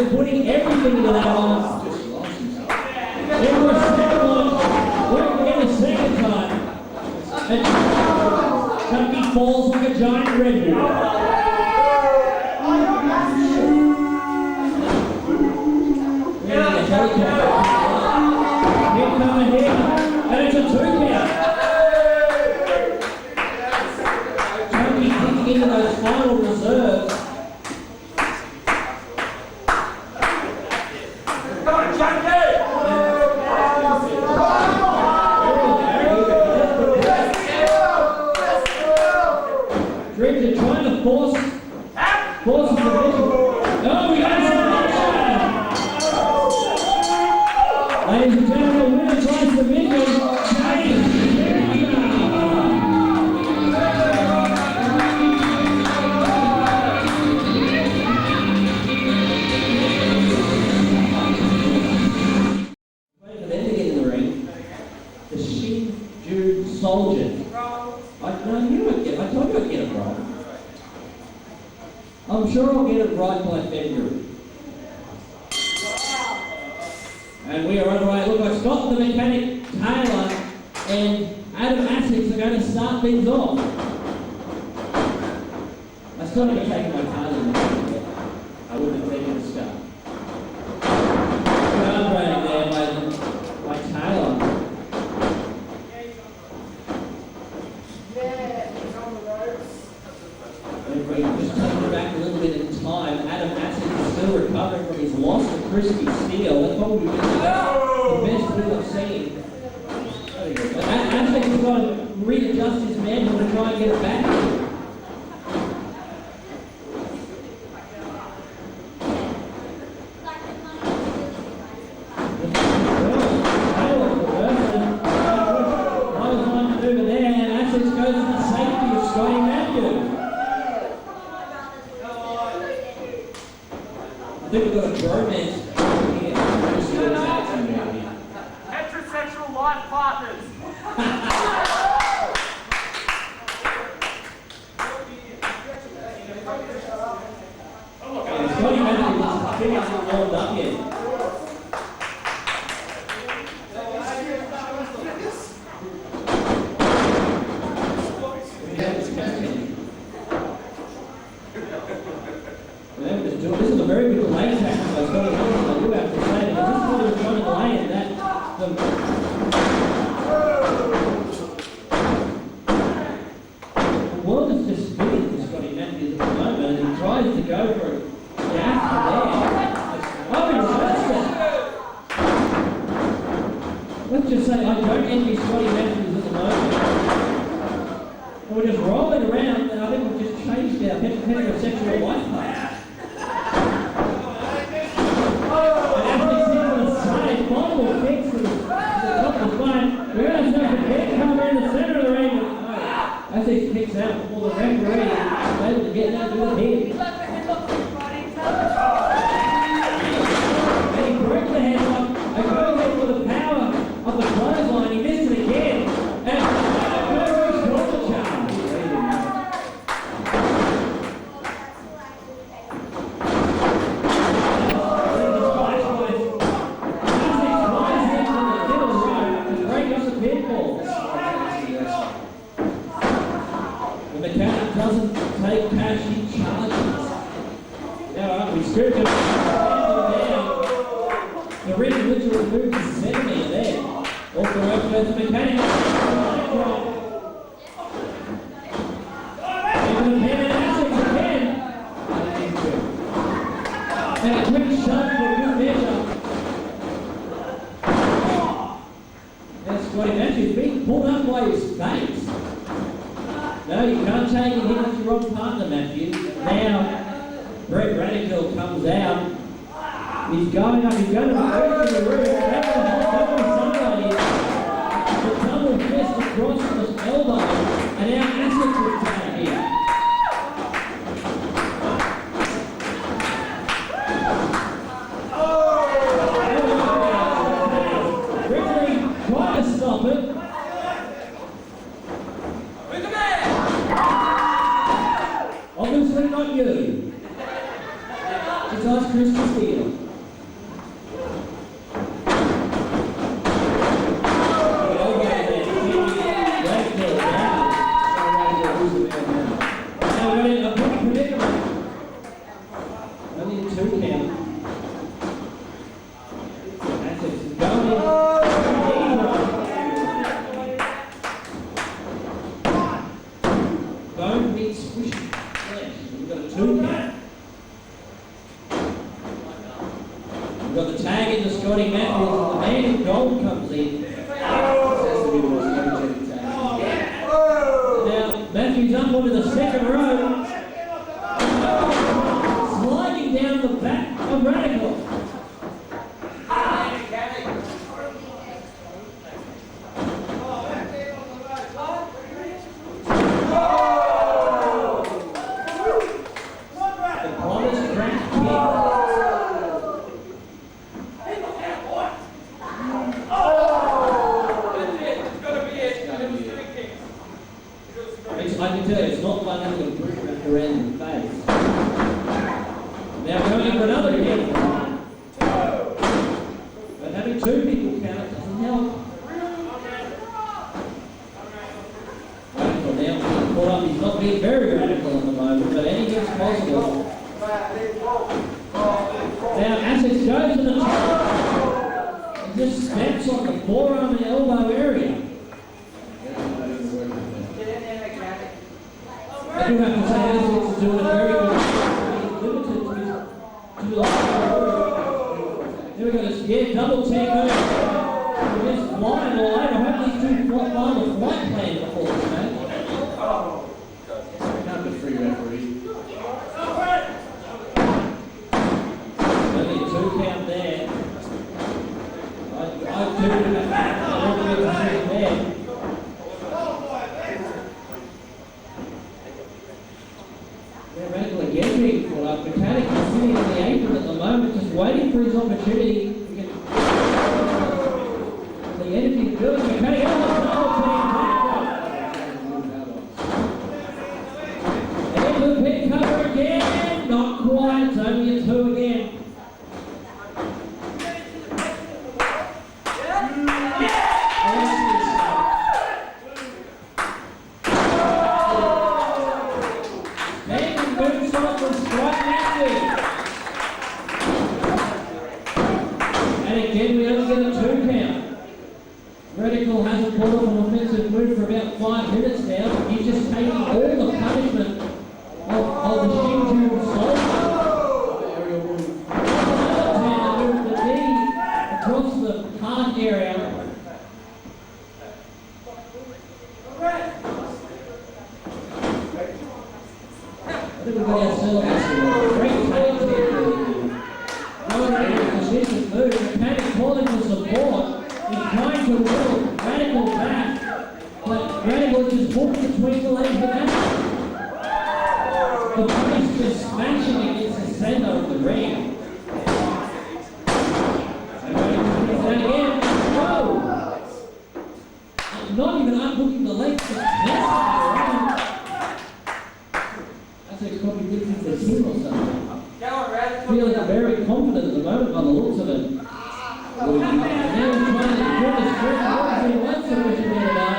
Putting everything into that arm. There was a second one, working in the second time. And Chunky falls like a giant redwood. Here coming here, and it's a 2 count. Chunky kicking into those final reserves. Derringer trying to force the submission. No, we got submission! Ladies and gentlemen, the winner by submission, wait for them to get in the ring. The Shinju Soldures. I told you I'd get it right. I'm sure I'll get it right by February. And we are underway. Look, like Scott the Mechanic Taylor and Adam Assix are going to start things off. I still haven't taken my card in there. I wouldn't have taken the start. Groundbreaking there by Taylor. Just taking it back a little bit in time, Adam Asix is still recovering from his loss to Kirsty Steele. That's probably been the best win I've seen. Asix has got to readjust his mantle and try and get it back. Over there, and Asix goes to the safety of Scotty Matthews. I think we've got a bromance here. Heterosexual life partners. Scotty Matthews hasn't warmed up yet. This is a very good lane tackle by Scotty Matthews, I do have to say, because this is what he was trying to lane that. The world is just spinning for Scotty Matthews at the moment, and he tries to go for a gap from there. Oh, he reversed it! Let's just say I don't envy Scotty Matthews at the moment. And we're just rolling around, and I think we've just changed our heterosexual life path. Multiple kicks to the top of the spine. We're going to start to kick come in the center of the ring. Assix kicks out before the referee is able to get down to his head. And he broke the headlock and goes in for the power of the clothesline. He missed it again. And Ghetto's got the charge. scripted down. The ring literally moved to 70 there. Off the rope goes the mechanic. Into the pin and Asix again. And a quick shot for a good measure. Now Scotty Matthews being pulled up by his face. No, you can't take it in with your wrong partner, Matthews. Now, Radikal comes out. He's going up, he's going to be ready to the roof. Having to hold on to somebody. The double fist across his elbow. And now Assix will tag here. Ridley trying to stop it. Obviously not you. It's us, Kirsty Steele. Now we're in a big predicament. Only a 2 count. Assix is going. Don't be squishy. We've got a 2 count. We've got the tag into Scotty Matthews, and the man in gold comes in. Now, Matthews up onto the second row. Sliding down the back of Radikal. I can tell you, it's not like having a brick around the face. Now we're going for another hit. But having 2 people count doesn't help. Radikal now being caught up. He's not being very radical at the moment, but anything's possible. Now Assix goes to the top and just steps on the forearm and elbow area. I do have to say Assix is doing a very good job. He's limited to the There we go, double tango. We're just flying all over. I hope these 2 fly the flight plan before this match. Can't be free referee. Only a 2 count there. I do have there. Radikal again being caught up. Mechanic is sitting in the apron at the moment, just waiting for his opportunity. The energy to do it. Mechanic out the double team. And the pin cover again. Not quite. It's only a 2 again. And again, we only get a 2 count. Radikal hasn't pulled off an offensive move for about 5 minutes now. He's just taking all the punishment of the Shinju Soldures. Move the knee across the heart area. I think we've got ourselves a great talent here. Going into a position move, Mechanic calling for support. He's trying to will Radikal back, but Radikal is just hooked between the legs of Assix. The punch just smashing against the center of the ring. And Radikal brings that again. Whoa! Not even unhooking the legs, just messing around. Assix probably thinks it's a team or something. Feeling very confident at the moment by the looks of it. Now he's trying to put the strength. What does he want to wish about?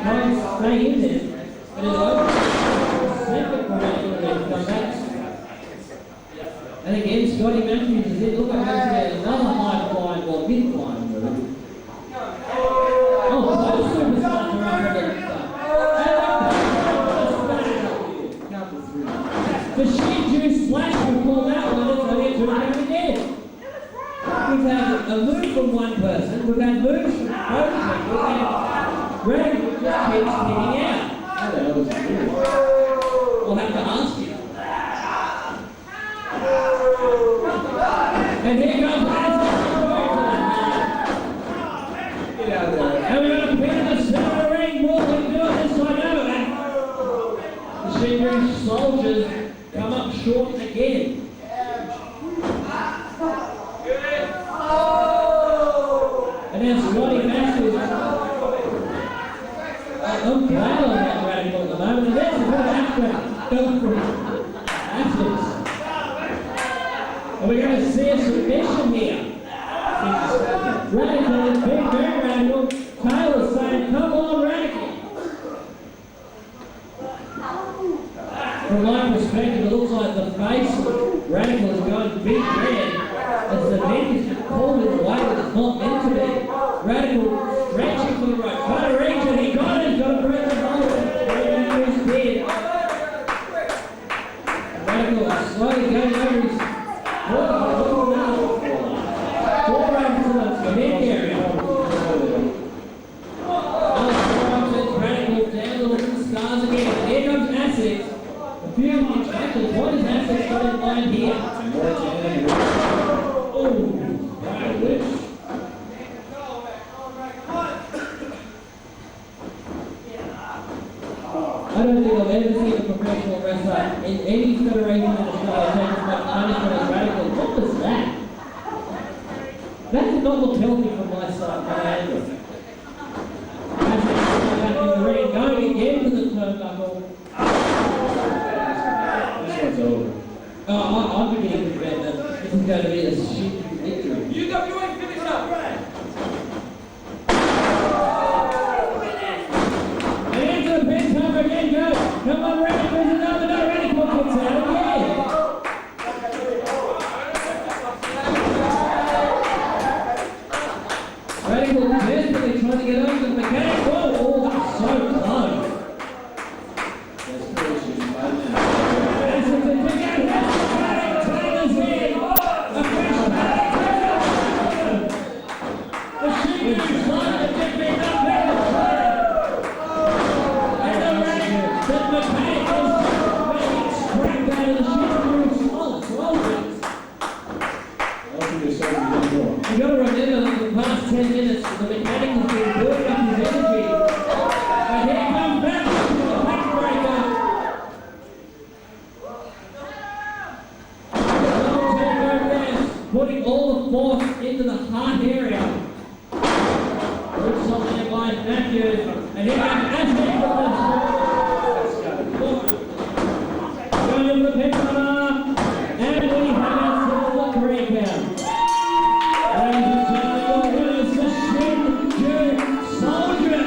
try and stay in there. But it's over. Second for Radical to come back. And again, Scotty Matthews is in. Look at him there. Another high flying or mid flying move. Oh, those superstars are up at the the Shinju splash will call that one, and so it's going again. We've had a move from one person, we've had moves from both people, and Radikal just keeps hitting out. How the hell is it doing? We'll have to ask him. And here comes Asix. Get out there. And we're going to pin the center of the ring. What can we do this time over? The Shinju Soldures come up short again. And now Scotty Matthews. I'm glad on that Radikal at the moment. And there's a good after Assix. And we're going to see a submission here. Radikal is big, very Radikal. Taylor's saying, come on, Radikal. From my perspective, it looks like the face of Radikal is going big red as the neck is just pulled in a way that it's not meant to be. Radikal stretching for the right. Trying to reach it, he got it, he's got to break the ball. He's dead. Radikal is slowly going over his forearm to the neck area. Radikal down to look at the stars again. Here comes Assix. What is Asix got in mind here? Oh, right which? I don't think I've ever seen a professional wrestler in any federation in Australia take as much punishment as Radikal. What was that? That did not look healthy from my side, my angle. Asix back in the ring, going again to the turnbuckle. Over. I'm beginning to bet that this is going to be a shit victory. UWA finish up! And into the pin cover again, go! Come on, Radikal, there's another, no, Radikal gets out again! Radikal desperately trying to get over the mechanic. Whoa, oh, that's so close! That's pretty shit, You got to remember that the past 10 minutes, the mechanic has been building up his energy. And here comes back to the backbreaker. Putting all the force into the heart area. Roots on there by Matthews. And here comes Asix going into the pin cover. And we have ourselves the 3 count. Ladies and gentlemen, your winners, the Shinju Soldures.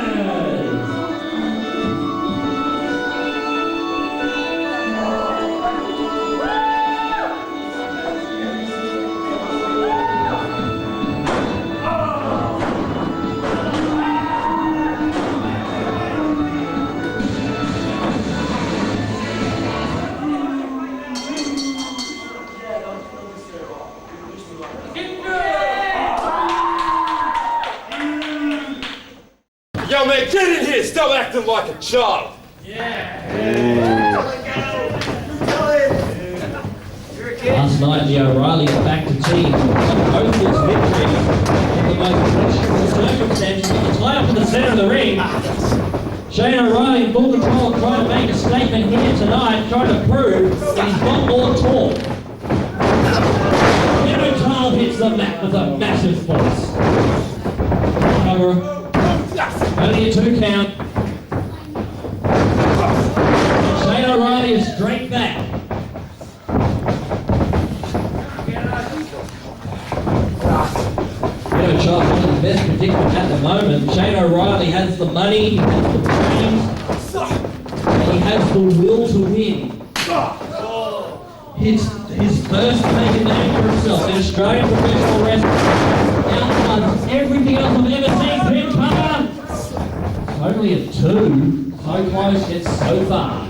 Yo man, get in here! Stop acting like a child! Last night, the O'Reillys back to team. Oakland's victory in the most questionable circumstances. With the tie up in the centre of the ring. Shane O'Reilly in full control, trying to make a statement here tonight, trying to prove that he's got more torque. Versetti hits the mat with a massive force. Cover. Only a 2 count. Shane O'Reilly is straight back. Ghetto Child, one of the best predicament at the moment. Shane O'Reilly has the money, he has the brains, and he has the will to win. His first to make a name for himself in Australian professional wrestling. Outruns everything else I've ever seen him come on. It's only a 2. So close yet so far.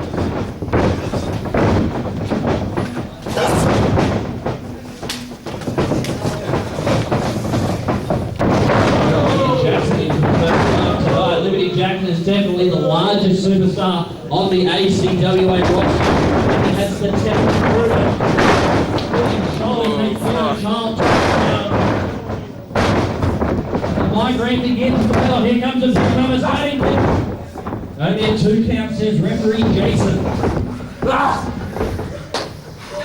Liberty Jackson is definitely the largest superstar on the ACWA roster. And he has the talent to prove it. The migraine begins to develop. Here comes the newcomer starting. Only a 2 count, says referee Jason.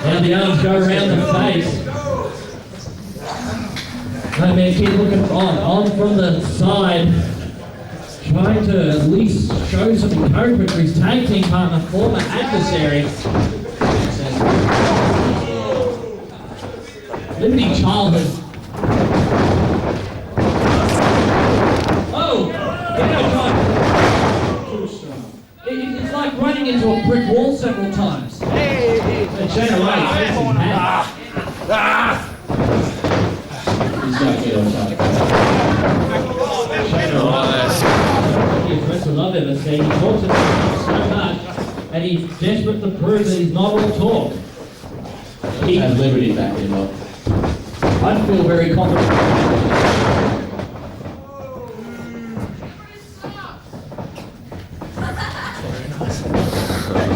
Now the arms go around the face. No man, kid looking on from the side. Trying to at least show some encouragement to his tag team partner, former adversary. Liberty Childhood. Oh! It's like running into a brick wall several times. And Shane O'Reilly takes his hat. He's got to get on top. Shane O'Reilly. Wrestler I've ever seen. He talks about so much, and he's desperate to prove that he's not all talk. He has Liberty back him up. I feel very confident.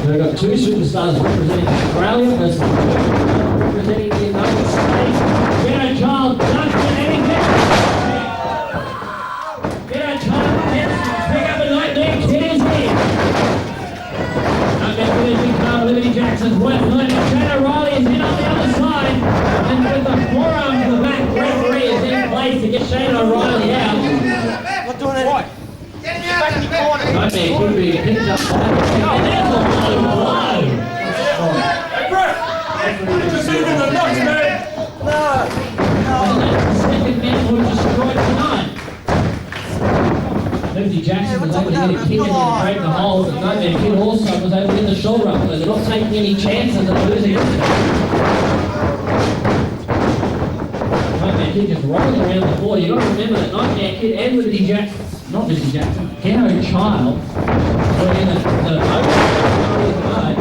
We've got 2 superstars representing Australia versus representing the United States. Ghetto Child, Duncan, anything. Ghetto Child, pick up a nightmare, kid is here. Nightmare finishing car, Liberty Jackson's worth learning. Shane O'Reilly is in on the other side. And with the forearm to the back, referee is in place to get Shane O'Reilly out. Not doing it. What? Get him out of the corner. Nightmare could be picked up by and there's a low blow. Hey, Brett! Just even the nuts, man! Well, that's the second man who was destroyed tonight. Liberty Jackson was able to get a kick in and break the hold, but Nightmare Kid also was able to get the shoulder up. They're not taking any chances of losing it. Nightmare Kid just rolling around the floor. You've got to remember that Nightmare Kid and Liberty Jackson, not Liberty Jackson, Ghetto Child, were in the tonight.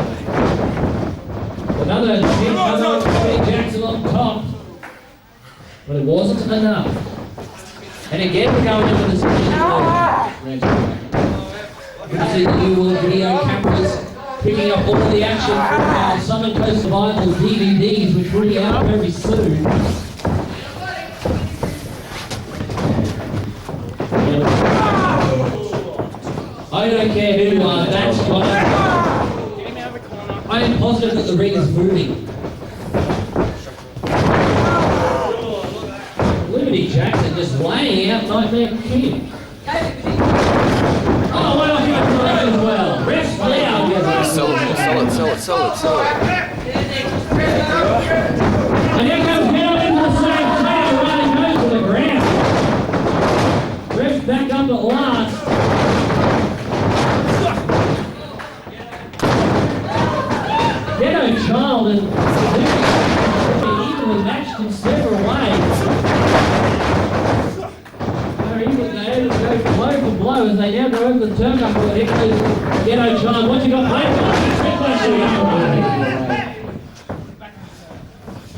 Another big Liberty Jackson on top. But it wasn't enough. And again, we're going into the session. Good to see the new world video cameras picking up all the action from our Southern Coast Survival DVDs, which will be out very soon. I don't care who you are, that's fine. I am positive that the ring is moving. Liberty Jackson just laying out Nightmare Kid. Oh, why not give it to him as well? Rest now. Sell it. And here comes Ghetto into the same tail, running goes to the ground. Rest back up at last. Ghetto Child and evenly matched in several ways. They go blow for blow as they now go over the turnbuckle and here goes Ghetto Child. What you got played for?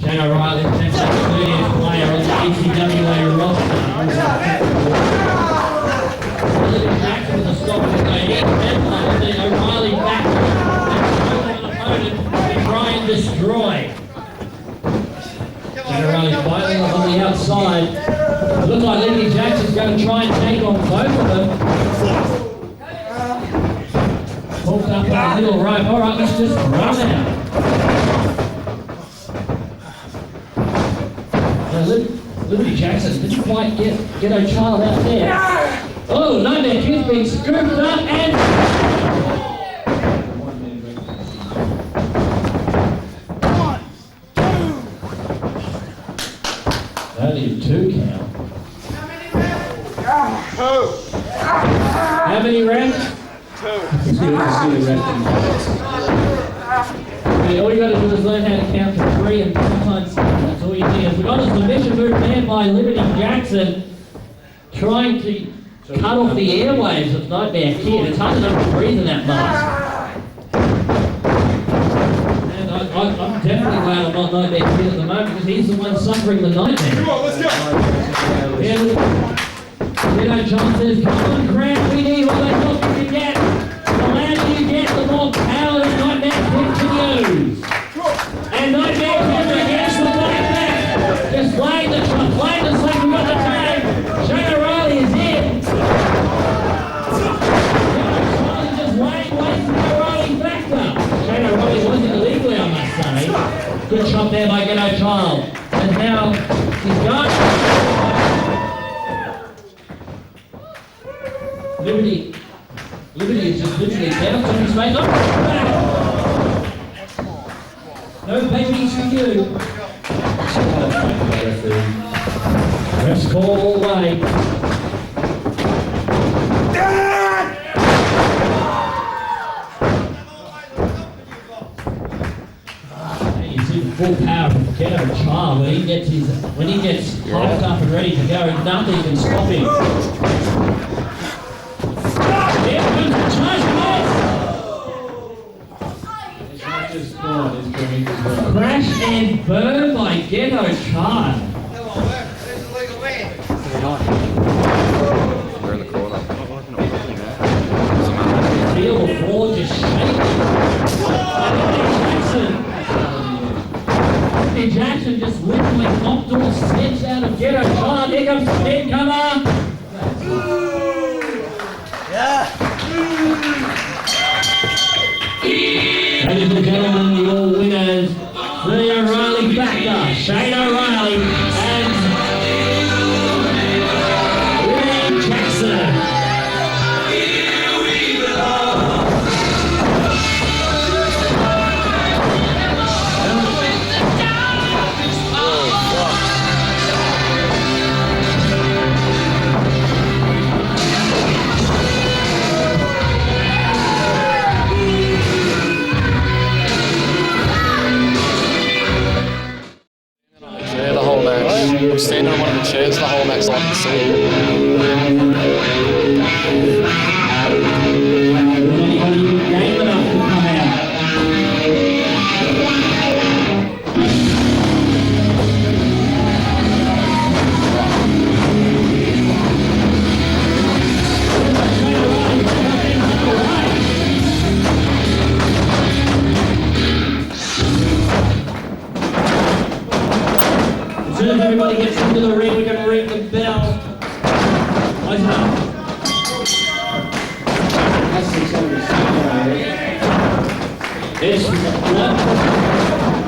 Shane O'Reilly, the 30th player on the ACWA roster. Liberty Jackson with a stop and they hit Ethel and then O'Reilly back and opponent to try and destroy. Shane O'Reilly fighting on the outside. It looks like Liberty Jackson's going to try and take on both of them. Hooked up on a little rope. All right, let's just run out. Now, Liberty Jackson didn't quite get Ghetto Child out there. Oh, Nightmare Kid's being scooped up and... Only a 2 count. Okay, all you got to do is learn how to count to 3 and sometimes that's all you need. We've got a submission move there by Liberty Jackson trying to cut off the airwaves of Nightmare Kid. It's hard enough to breathe in that mask. And I'm definitely glad I'm not Nightmare Kid at the moment because he's the one suffering the nightmare. Come on, let's go. Ghetto John says, come on, crowd, we need all that help we can get. The louder you get, the more power that Nightmare Kid can use. And Nightmare Kid against the black back. Just playing the same, we've got the time. Shane O'Reilly is in. Charlie just laying waste to the O'Reilly factor. Shane O'Reilly wasn't illegally, I must say. Good shot there by Ghetto Child. And now he's gone. Liberty is just literally down to his face. No babies for you. Ref's call all the way. You see the full power of Ghetto Child when he gets hyped up and ready to go, nothing can stop him. Crash and burn by Ghetto Child. They're in the corner. Feel the floor just shaking. And Jackson just literally knocked all steps out of Ghetto Child. Here comes the head comer. Ladies and gentlemen, your winners, the O'Reilly factor, Shane O'Reilly and William Jackson. Standing on one of the chairs the whole match like the scene. Game enough to come out. As soon as everybody gets into the ring, we can ring the bell. Eyes up. It's one.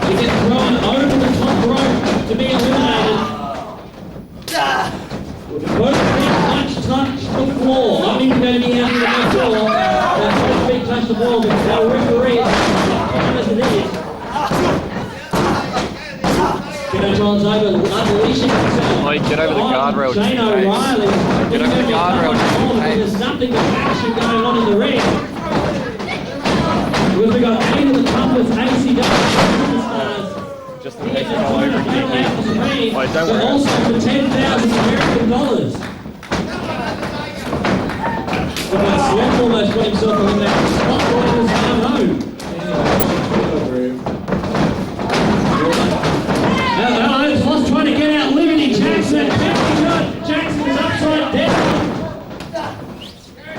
He gets thrown over the top rope to be eliminated. Both feet touch the floor. I'm even going to be out in the floor. Both feet touch the floor because our referee is as it is. Ghetto John's over, unleashing himself. Like, get over the guardrail. Shane O'Reilly. Get over the guardrail. There's nothing of action going on in the ring. Because we got 8 of the toughest ACW superstars. Just the He next is one over. trying to battle out the ring, Wait, don't but worry. also for $10,000 American dollars. Well, Sloth almost got himself eliminated. Sloth got his arm home. Sloth's trying to get out Liberty Jackson. Jackson's upside down.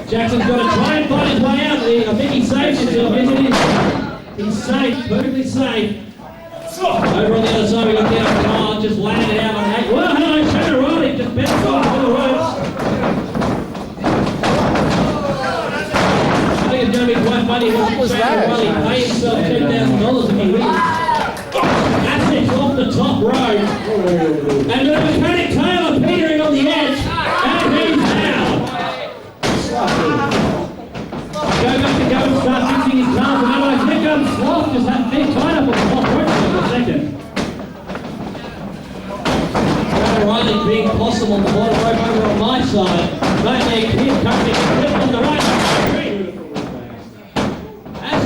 Jackson's got to try and find his way out. I think he saved himself, isn't he? He's safe, perfectly safe. Over on the other side, we got down Kyle, just laying it out on that. Well, hello, Shane O'Reilly, just bent forward for the ropes. I think it's going to be quite funny when Shane O'Reilly pay himself $10,000 if he wins. Assix off the top rope. And the mechanic Taylor petering on the edge. And he's down. Go back to go and start fixing his arms. And otherwise, here comes Sloth. Just had big tied up on the top rope for a second. O'Reilly being possum on the bottom rope over on my side. Nightmare Kid coming in on the right.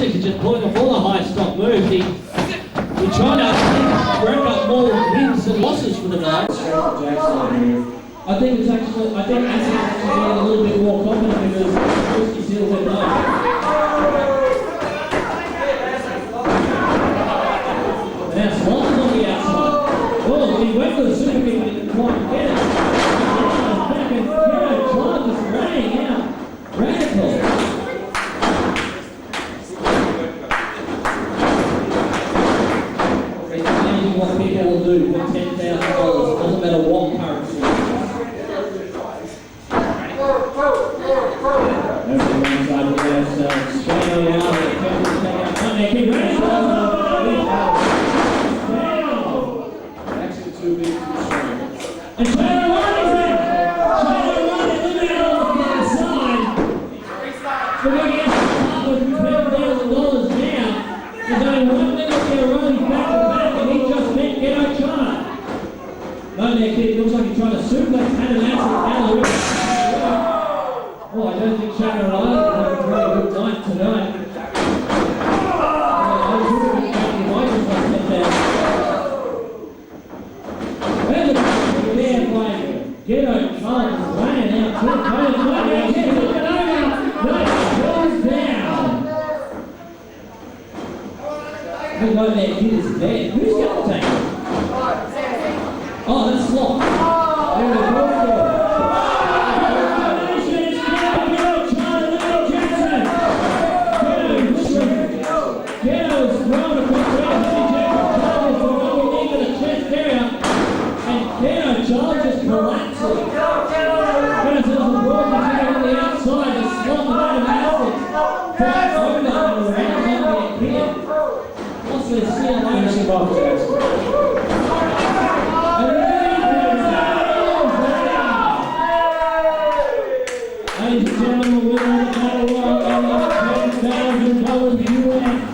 Assix is just pulling off all the high stop moves. He tried to rack up more wins and losses for the night. I think Assix is getting a little bit more confident because Kirsty Steele said no. Now Sloth is on the outside. Oh, he went for the super kick, but he didn't quite get it. Back and Sloth is running out. Radikal. It's amazing what people will do for $10,000. Doesn't matter what currency. Everyone's over there, so straight out. Actually, too big, too strong. And China running there! China running, look at it on the far side. So we're going to get with $12,000 now. There's only one thing that's going to run him back to back, and he just met Ghetto China. No, that kid looks like he's trying to suplex and an answer out of the ring. Oh, I don't think China and I are having a very good night tonight. I was looking at the Michaels like that. There's a fair play. Ghetto China running out. Look it over. Right, goes down. Look like that kid is dead. Who's going to take it? Oh, that's Sloth. There we go. Ghetto's thrown across the charges for going into the chest area, and Ghetto charges collapsing. Ghetto's little broken on the outside, the Sloth out of Assix. Fights over and around on their kid. What's their seal ownership of Jackson? Ladies and gentlemen, we're on the title roll and $10,000 US.